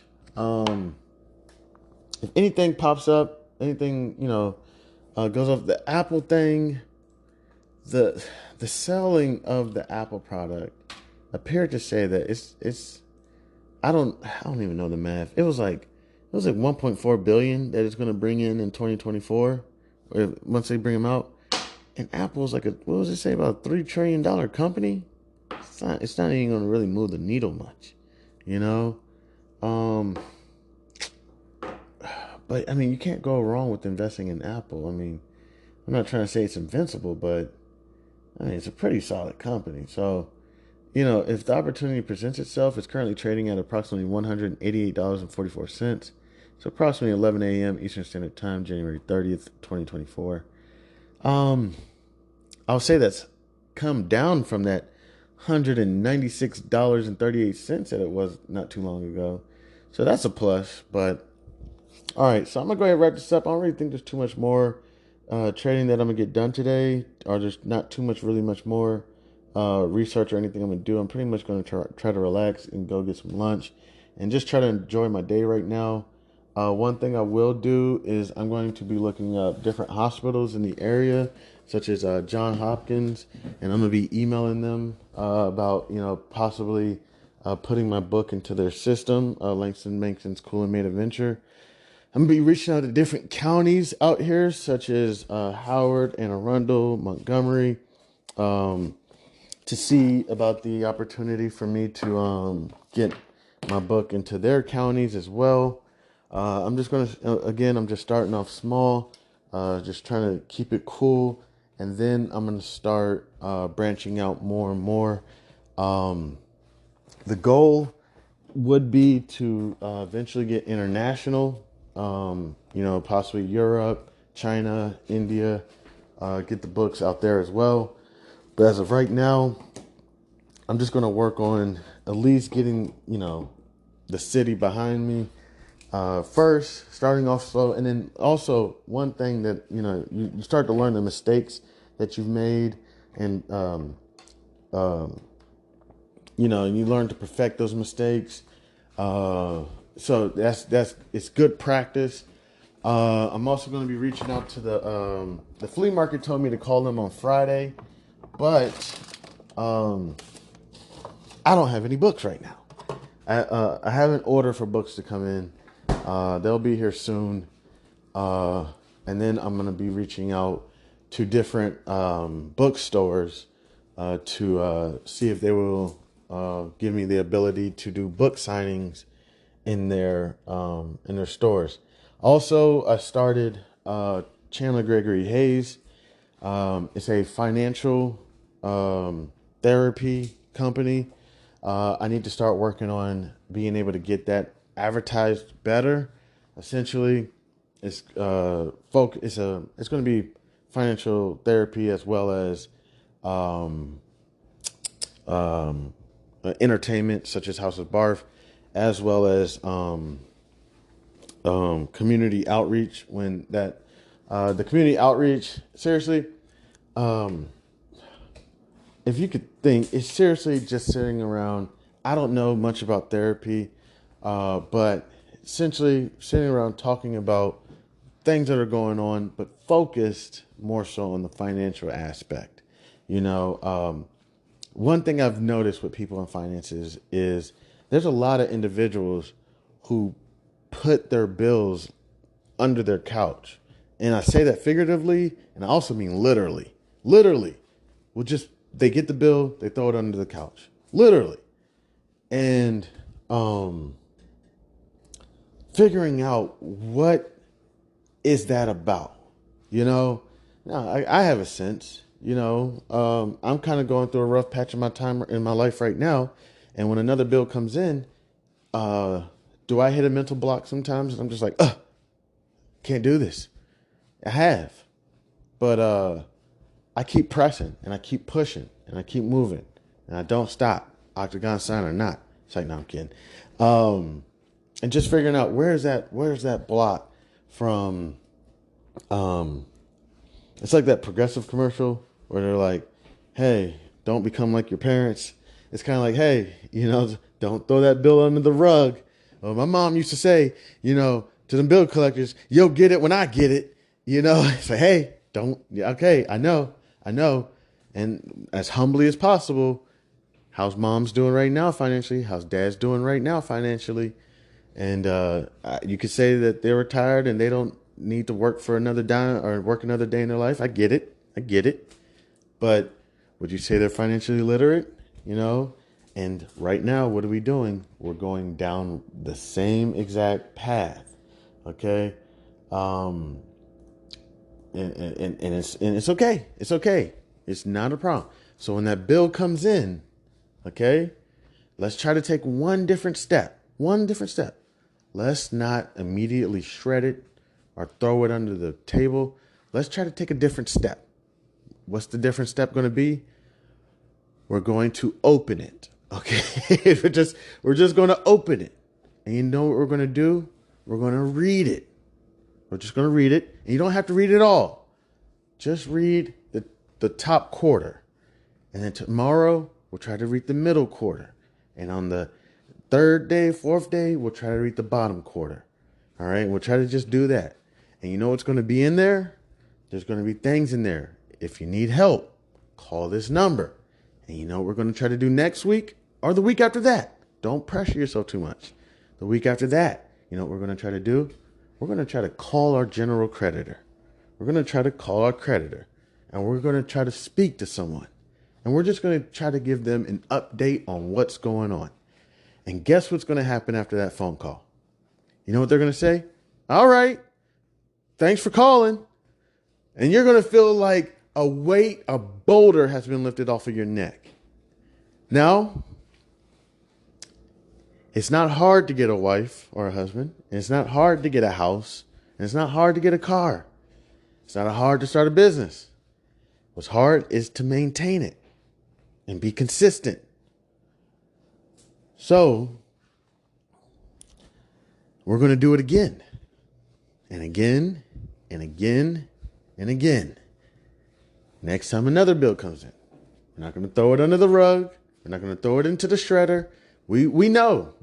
If anything pops up, anything goes off the Apple thing, the selling of the Apple product appeared to say that it's I don't even know the math. It was like 1.4 billion that it's going to bring in 2024 once they bring them out. And Apple's like what was it say, about a $3 trillion company? It's not even going to really move the needle much, you know? But I mean, you can't go wrong with investing in Apple. I mean, I'm not trying to say it's invincible, but I mean, it's a pretty solid company. So, if the opportunity presents itself, it's currently trading at approximately $188.44. So approximately 11 a.m. Eastern Standard Time, January 30th, 2024. I'll say that's come down from that $196.38 that it was not too long ago. So that's a plus. But all right, so I'm gonna go ahead and wrap this up. I don't really think there's too much more trading that I'm gonna get done today, or there's not really much more research or anything I'm gonna do. I'm pretty much gonna try to relax and go get some lunch and just try to enjoy my day right now. One thing I will do is I'm going to be looking up different hospitals in the area, such as Johns Hopkins, and I'm gonna be emailing them about possibly putting my book into their system, Langston Mankson's Cool and Made Adventure. I'm going to be reaching out to different counties out here, such as Howard, Anne Arundel, Montgomery, to see about the opportunity for me to get my book into their counties as well. I'm just going to, I'm just starting off small, just trying to keep it cool. And then I'm going to start branching out more and more. The goal would be to eventually get international. Possibly Europe, China, India, get the books out there as well. But as of right now, I'm just going to work on at least getting, the city behind me first, starting off slow. And then also one thing that, you start to learn the mistakes that you've made, and, you learn to perfect those mistakes. So it's good practice. I'm also going to be reaching out to the flea market. Told me to call them on Friday, but I don't have any books right now. I have an order for books to come in. They'll be here soon, and then I'm going to be reaching out to different bookstores to see if they will give me the ability to do book signings in their stores. Also, I started Chandler Gregory Hayes. It's a financial therapy company. I need to start working on being able to get that advertised better. Essentially, it's going to be financial therapy as well as entertainment, such as House of Barf, as well as community outreach. When that the community outreach, seriously, if you could think, it's seriously just sitting around. I don't know much about therapy, but essentially sitting around talking about things that are going on, but focused more so on the financial aspect. One thing I've noticed with people in finances is there's a lot of individuals who put their bills under their couch. And I say that figuratively, and I also mean literally. Literally. They get the bill, they throw it under the couch. Literally. And um, figuring out what is that about, you know? Now, I have a sense, you know. I'm kind of going through a rough patch of my time in my life right now. And when another bill comes in, do I hit a mental block sometimes? And I'm just like, can't do this. I have. But I keep pressing and I keep pushing and I keep moving and I don't stop, octagon sign or not. It's like, no, I'm kidding. And just figuring out where's that block from. It's like that Progressive commercial where they're like, hey, don't become like your parents. It's kind of like, hey, you know, don't throw that bill under the rug. Well, my mom used to say, you know, to them bill collectors, you'll get it when I get it. You know, it's like, hey, don't. Okay, I know. And as humbly as possible, how's mom's doing right now financially? How's dad's doing right now financially? And you could say that they're retired and they don't need to work for another dime or work another day in their life. I get it. But would you say they're financially literate? You know? And right now, what are we doing? We're going down the same exact path. Okay? And it's okay. It's okay. It's not a problem. So when that bill comes in, okay, let's try to take one different step. Let's not immediately shred it or throw it under the table. Let's try to take a different step. What's the different step going to be? We're going to open it. Okay. we're just going to open it. And you know what we're going to do? We're going to read it. We're just going to read it. And you don't have to read it all. Just read the top quarter. And then tomorrow, we'll try to read the middle quarter. And on the third day, fourth day, we'll try to read the bottom quarter. All right. We'll try to just do that. And you know what's going to be in there? There's going to be things in there. If you need help, call this number. And you know what we're going to try to do next week or the week after that? Don't pressure yourself too much. The week after that, you know what we're going to try to do? We're going to try to call our general creditor. We're going to try to call our creditor. And we're going to try to speak to someone. And we're just going to try to give them an update on what's going on. And guess what's going to happen after that phone call? You know what they're going to say? All right. Thanks for calling. And you're going to feel like a boulder has been lifted off of your neck. Now, it's not hard to get a wife or a husband. And it's not hard to get a house. And it's not hard to get a car. It's not hard to start a business. What's hard is to maintain it and be consistent. So, we're going to do it again and again and again and again. Next time another bill comes in, we're not going to throw it under the rug. We're not going to throw it into the shredder. We know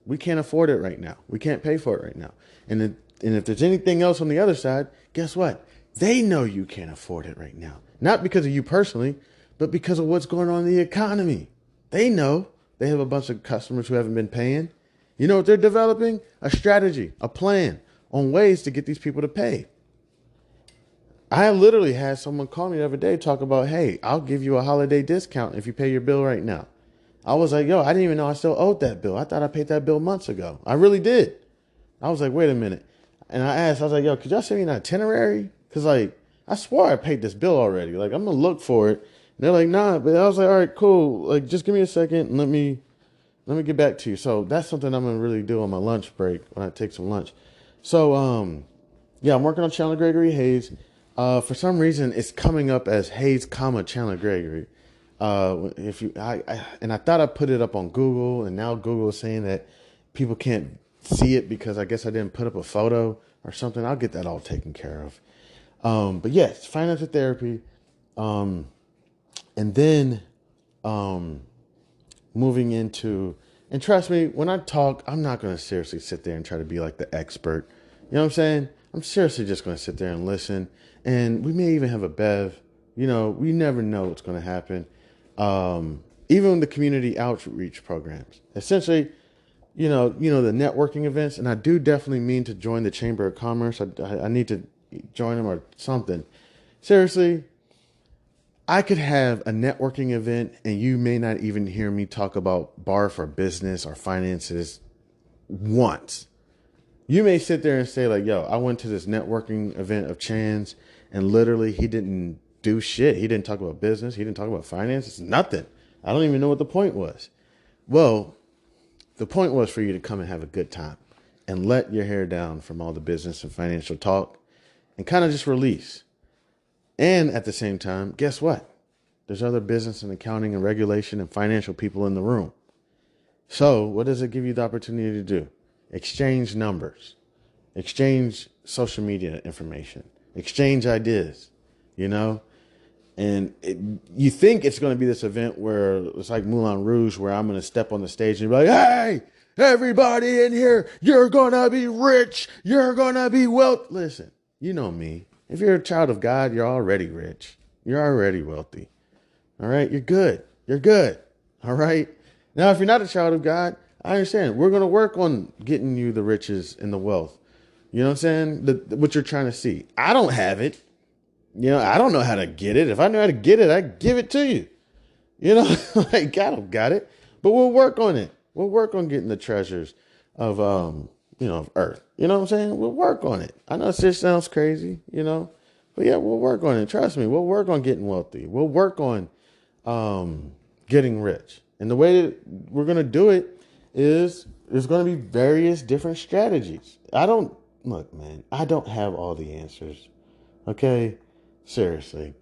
we can't afford it right now. We can't pay for it right now. And if there's anything else on the other side, guess what? They know you can't afford it right now. Not because of you personally, but because of what's going on in the economy. They know. They have a bunch of customers who haven't been paying. You know what they're developing? A strategy, a plan on ways to get these people to pay. I literally had someone call me the other day talk about, hey, I'll give you a holiday discount if you pay your bill right now. I was like, yo, I didn't even know I still owed that bill. I thought I paid that bill months ago. I really did. I was like, wait a minute. And I was like, yo, could y'all send me an itinerary? Because, like, I swore I paid this bill already. Like, I'm going to look for it. And they're like, nah. But I was like, all right, cool. Like, just give me a second and let me get back to you. So that's something I'm going to really do on my lunch break when I take some lunch. So, yeah, I'm working on Chandler Gregory Hayes. For some reason, it's coming up as Hayes, Chandler Gregory. I thought I put it up on Google, and now Google is saying that people can't see it because I guess I didn't put up a photo or something. I'll get that all taken care of. But yes, financial therapy. And then moving into, and trust me, when I talk, I'm not going to seriously sit there and try to be like the expert. You know what I'm saying? I'm seriously just going to sit there and listen. And we may even have a bev. You know, we never know what's going to happen. Even the community outreach programs. Essentially, you know, the networking events. And I do definitely mean to join the Chamber of Commerce. I need to join them or something. Seriously, I could have a networking event and you may not even hear me talk about BARF or business or finances once. You may sit there and say like, yo, I went to this networking event of Chan's and literally he didn't do shit. He didn't talk about business. He didn't talk about finances. Nothing. I don't even know what the point was. Well, the point was for you to come and have a good time and let your hair down from all the business and financial talk and kind of just release. And at the same time, guess what? There's other business and accounting and regulation and financial people in the room. So what does it give you the opportunity to do? Exchange numbers, exchange social media information, exchange ideas, you know? And you think it's going to be this event where it's like Moulin Rouge, where I'm going to step on the stage and be like, hey, everybody in here, you're going to be rich. You're going to be wealthy. Listen, you know me. If you're a child of God, you're already rich. You're already wealthy. All right. You're good. You're good. All right. Now, if you're not a child of God, I understand. We're going to work on getting you the riches and the wealth. You know what I'm saying? What you're trying to see. I don't have it. You know, I don't know how to get it. If I knew how to get it, I'd give it to you. You know, like I don't got it, but we'll work on it. We'll work on getting the treasures of, of earth. You know what I'm saying? We'll work on it. I know it just sounds crazy, you know, but yeah, we'll work on it. Trust me. We'll work on getting wealthy. We'll work on, getting rich. And the way that we're going to do it is there's going to be various different strategies. I don't have all the answers. Okay. Seriously,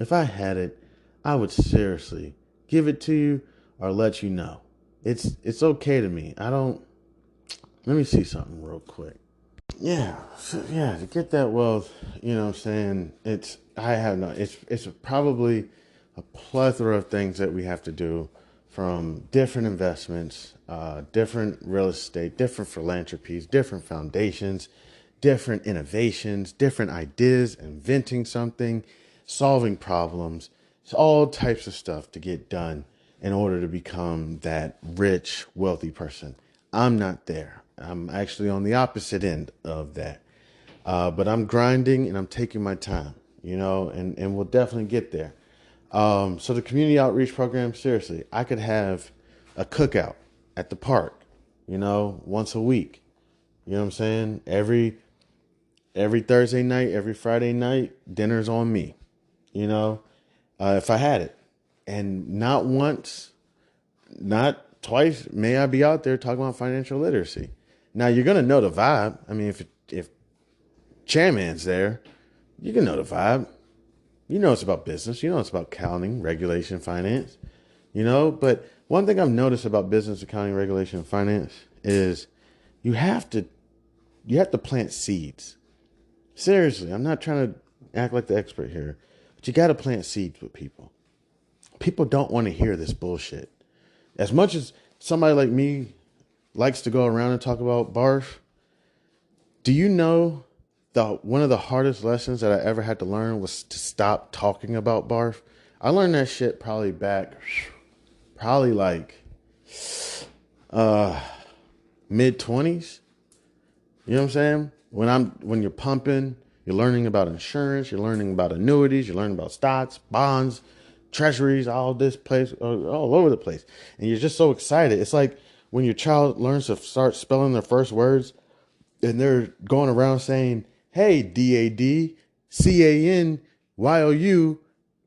if I had it, I would seriously give it to you or let you know. It's okay to me. Let me see something real quick. Yeah, to get that wealth, you know what I'm saying? It's probably a plethora of things that we have to do, from different investments, different real estate, different philanthropies, different foundations, different innovations, different ideas, inventing something, solving problems. It's all types of stuff to get done in order to become that rich, wealthy person. I'm not there. I'm actually on the opposite end of that. But I'm grinding and I'm taking my time, you know, and we'll definitely get there. So the community outreach program, seriously, I could have a cookout at the park, you know, once a week. You know what I'm saying? Every Thursday night, every Friday night, dinner's on me, you know, if I had it. And not once, not twice, may I be out there talking about financial literacy. Now, you're going to know the vibe. I mean, if Chairman's there, you can know the vibe. You know it's about business. You know it's about accounting, regulation, finance, you know. But one thing I've noticed about business, accounting, regulation, and finance is you have to plant seeds. Seriously, I'm not trying to act like the expert here, but you got to plant seeds with people. People don't want to hear this bullshit. As much as somebody like me likes to go around and talk about BARF, do you know one of the hardest lessons that I ever had to learn was to stop talking about BARF? I learned that shit probably like mid-20s. You know what I'm saying? When you're pumping, you're learning about insurance, you're learning about annuities, you're learning about stocks, bonds, treasuries, all over the place. And you're just so excited. It's like when your child learns to start spelling their first words and they're going around saying, hey, DAD, CANYOU,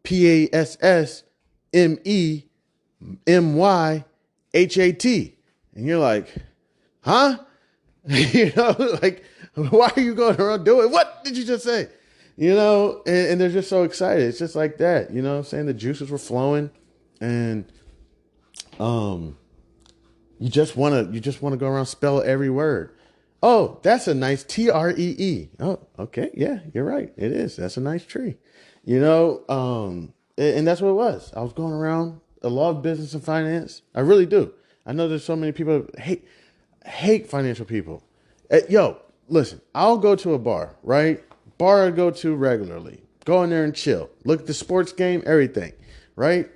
PASSMEMYHAT. And you're like, huh? You know, like, why are you going around doing? What did you just say? You know, and they're just so excited. It's just like that. You know what I'm saying? The juices were flowing, and you just want to go around spell every word. Oh, that's a nice TREE. Oh, okay. Yeah, you're right. It is. That's a nice tree. You know, and that's what it was. I was going around. I love business and finance. I really do. I know there's so many people hate financial people. Yo, listen, I'll go to a bar, right? Bar I go to regularly. Go in there and chill. Look at the sports game, everything, right?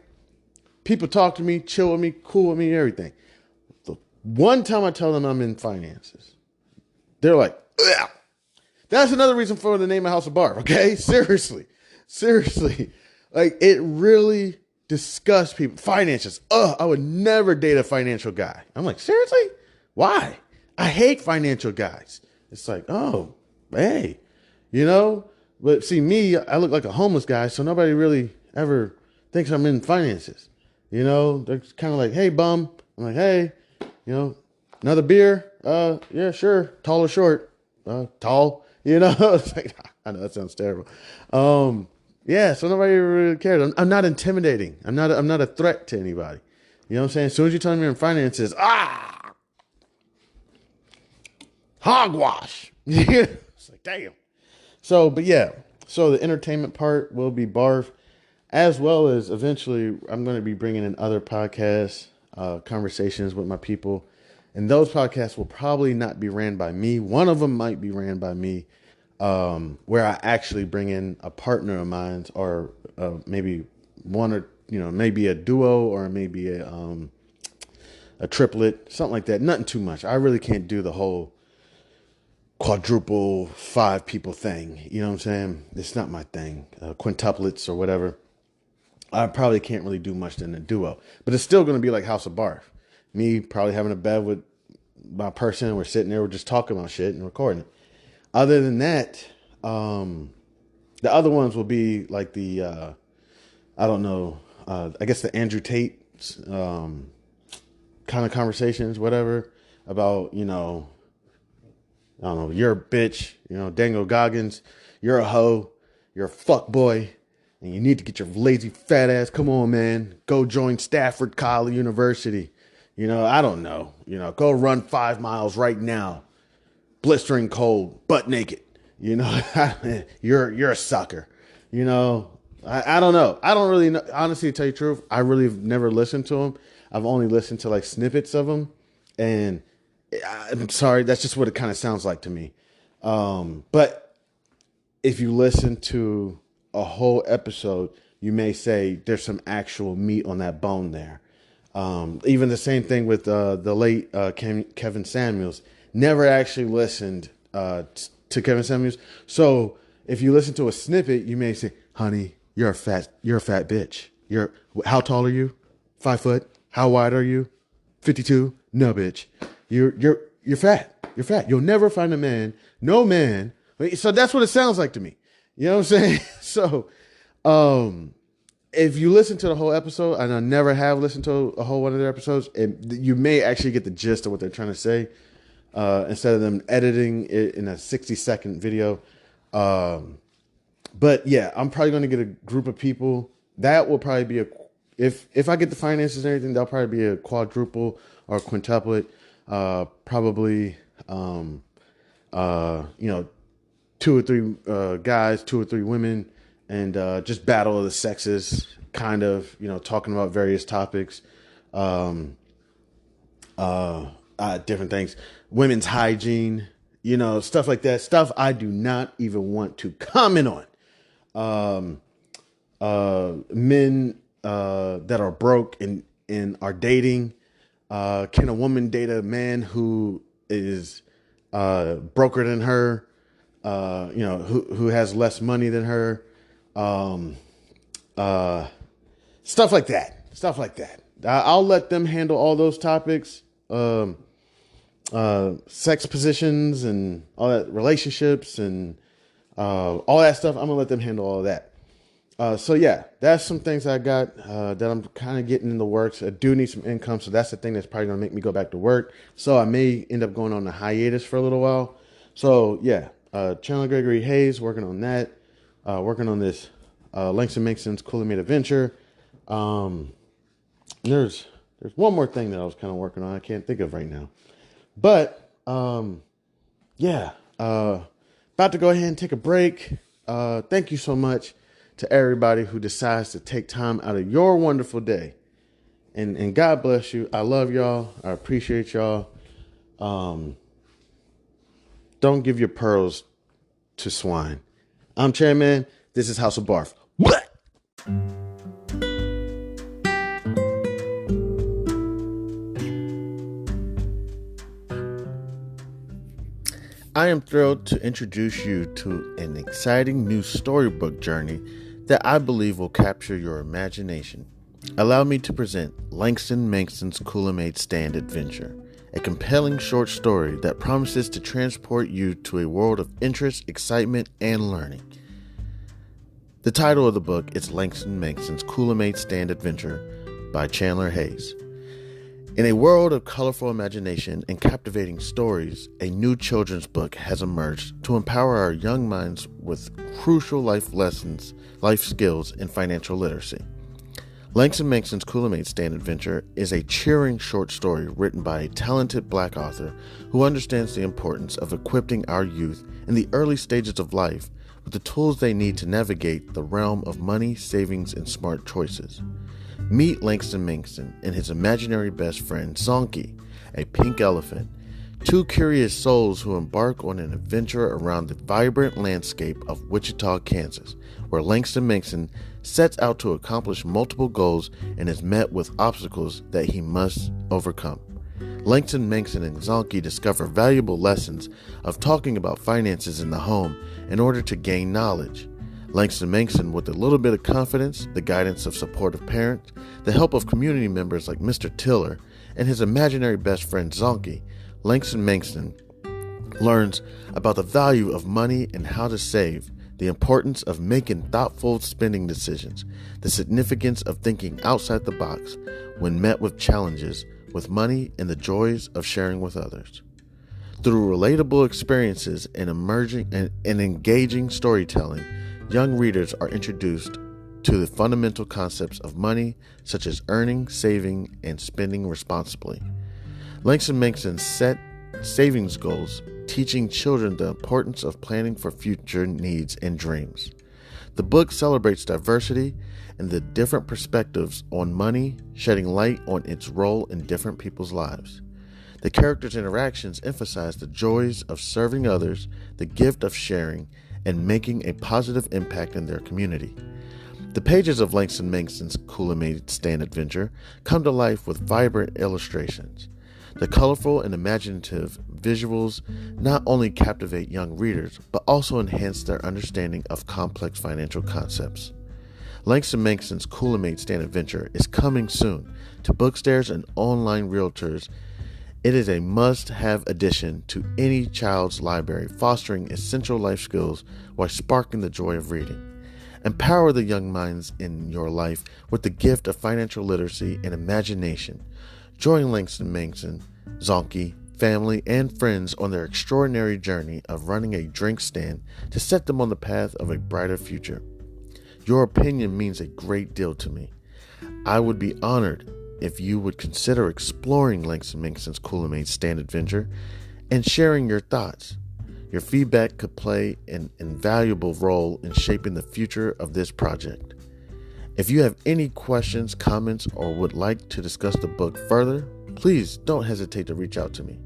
People talk to me, chill with me, cool with me, everything. The one time I tell them I'm in finances, they're like, ugh. That's another reason for the name of House of Barf, okay? Seriously. Like, it really disgusts people. Finances. I would never date a financial guy. I'm like, seriously? Why? I hate financial guys. It's like, oh, hey, But see, me, I look like a homeless guy, so nobody really ever thinks I'm in finances. They're kind of like, hey, bum. I'm like, hey, another beer? Yeah, sure. Tall or short? Tall. It's like, I know that sounds terrible. Yeah, so nobody really cares. I'm not intimidating. I'm not a threat to anybody. You know what I'm saying? As soon as you tell me you're in finances, hogwash. It's like, damn. So, but yeah, so the entertainment part will be Barf, as well as eventually I'm going to be bringing in other podcasts, conversations with my people. And those podcasts will probably not be ran by me. One of them might be ran by me, where I actually bring in a partner of mine, or maybe one, or maybe a duo, or maybe a triplet, something like that. Nothing too much. I really can't do the whole quadruple 5 people thing. You know what I'm saying? It's not my thing. Quintuplets or whatever. I probably can't really do much in a duo, but it's still going to be like House of Barf. Me probably having a bed with my person. We're sitting there. We're just talking about shit and recording it. Other than that, the other ones will be like the, I don't know, I guess the Andrew Tate kind of conversations, whatever, about, I don't know, you're a bitch, Daniel Goggins, you're a hoe, you're a fuck boy, and you need to get your lazy fat ass, come on, man, go join Stafford College University. I don't know, go run 5 miles right now, blistering cold, butt naked, you're a sucker, I don't know. I don't really know. Honestly, to tell you the truth, I really have never listened to him. I've only listened to like snippets of him, and I'm sorry, that's just what it kind of sounds like to me. But if you listen to a whole episode, you may say there's some actual meat on that bone there. Even the same thing with the late Kevin Samuels. Never actually listened to Kevin Samuels. So if you listen to a snippet, you may say, honey, you're a fat bitch. How tall are you? 5 foot. How wide are you? 52. No, bitch. You're fat. You're fat. You'll never find a man. No man. So that's what it sounds like to me. You know what I'm saying? So, if you listen to the whole episode, and I never have listened to a whole one of their episodes, you may actually get the gist of what they're trying to say, instead of them editing it in a 60-second video. But yeah, I'm probably going to get a group of people. That will probably be if I get the finances and everything, that'll probably be a quadruple or a quintuplet. Probably, 2 or 3 guys, 2 or 3 women, and just battle of the sexes, kind of, talking about various topics, different things, women's hygiene, stuff like that. Stuff I do not even want to comment on. Men that are broke and are dating. Can a woman date a man who is broker than her? Who has less money than her? Stuff like that. I'll let them handle all those topics. Sex positions and all that, relationships and all that stuff. I'm gonna let them handle all of that. So yeah, that's some things I got that I'm kind of getting in the works. I do need some income, so that's the thing that's probably gonna make me go back to work. So I may end up going on a hiatus for a little while. So yeah, Chandler Gregory Hayes, working on that, working on this Langston Mason's Cooley Made Adventure. There's one more thing that I was kind of working on. I can't think of right now, but yeah, about to go ahead and take a break. Thank you so much to everybody who decides to take time out of your wonderful day. And God bless you. I love y'all. I appreciate y'all. Don't give your pearls to swine. I'm Chairman. This is House of Barf. What? I am thrilled to introduce you to an exciting new storybook journey that I believe will capture your imagination. Allow me to present Langston Mankson's Coolamade Stand Adventure, a compelling short story that promises to transport you to a world of interest, excitement, and learning. The title of the book is Langston Mankson's Coolamade Stand Adventure by Chandler Hayes. In a world of colorful imagination and captivating stories, a new children's book has emerged to empower our young minds with crucial life lessons, life skills, and financial literacy. Langston Mankson's Coolamade Stand Adventure is a cheering short story written by a talented Black author who understands the importance of equipping our youth in the early stages of life with the tools they need to navigate the realm of money, savings, and smart choices. Meet Langston Mankson and his imaginary best friend, Zonky, a pink elephant, two curious souls who embark on an adventure around the vibrant landscape of Wichita, Kansas, where Langston Mankson sets out to accomplish multiple goals and is met with obstacles that he must overcome. Langston Mankson and Zonky discover valuable lessons of talking about finances in the home in order to gain knowledge. Langston Mankson, with a little bit of confidence, the guidance of supportive parents, the help of community members like Mr. Tiller, and his imaginary best friend Zonky, Langston Mankson learns about the value of money and how to save, the importance of making thoughtful spending decisions, the significance of thinking outside the box when met with challenges with money, and the joys of sharing with others. Through relatable experiences and engaging storytelling, young readers are introduced to the fundamental concepts of money, such as earning, saving, and spending responsibly. Langston Mankson set savings goals, teaching children the importance of planning for future needs and dreams. The book celebrates diversity and the different perspectives on money, shedding light on its role in different people's lives. The characters' interactions emphasize the joys of serving others, the gift of sharing, and making a positive impact in their community. The pages of Langston Mankson's Coolamade Stand Adventure come to life with vibrant illustrations. The colorful and imaginative visuals not only captivate young readers, but also enhance their understanding of complex financial concepts. Langston Mankson's Coolamade Stand Adventure is coming soon to bookstores and online realtors. It is a must-have addition to any child's library, fostering essential life skills while sparking the joy of reading. Empower the young minds in your life with the gift of financial literacy and imagination. Join Langston Mankson, Zonky, family, and friends on their extraordinary journey of running a drink stand to set them on the path of a brighter future. Your opinion means a great deal to me. I would be honored if you would consider exploring Langston Mankson's Coolamade Stand Adventure and sharing your thoughts. Your feedback could play an invaluable role in shaping the future of this project. If you have any questions, comments, or would like to discuss the book further, please don't hesitate to reach out to me.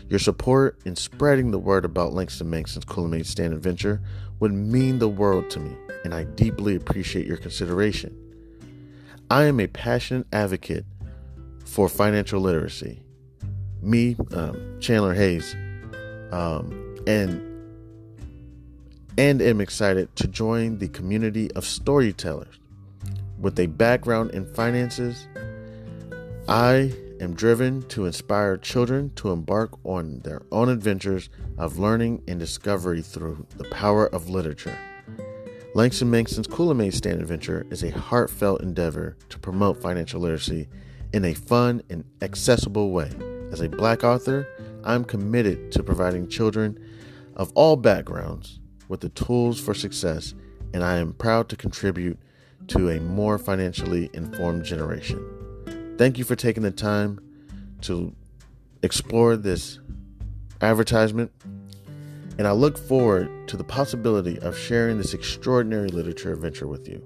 Your support in spreading the word about Langston Mankson's Coolamade Stand Adventure would mean the world to me, and I deeply appreciate your consideration. I am a passionate advocate for financial literacy. Me, Chandler Hayes, and am excited to join the community of storytellers. With a background in finances, I am driven to inspire children to embark on their own adventures of learning and discovery through the power of literature. Langston Mankson's Coolamade Stand Adventure is a heartfelt endeavor to promote financial literacy in a fun and accessible way. As a Black author, I'm committed to providing children of all backgrounds with the tools for success, and I am proud to contribute to a more financially informed generation. Thank you for taking the time to explore this advertisement, and I look forward to the possibility of sharing this extraordinary literature adventure with you.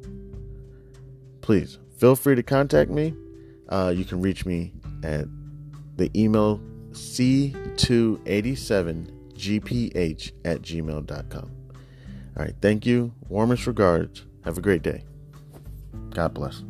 Please feel free to contact me. You can reach me at the email c287gph@gmail.com. All right, thank you. Warmest regards. Have a great day. God bless.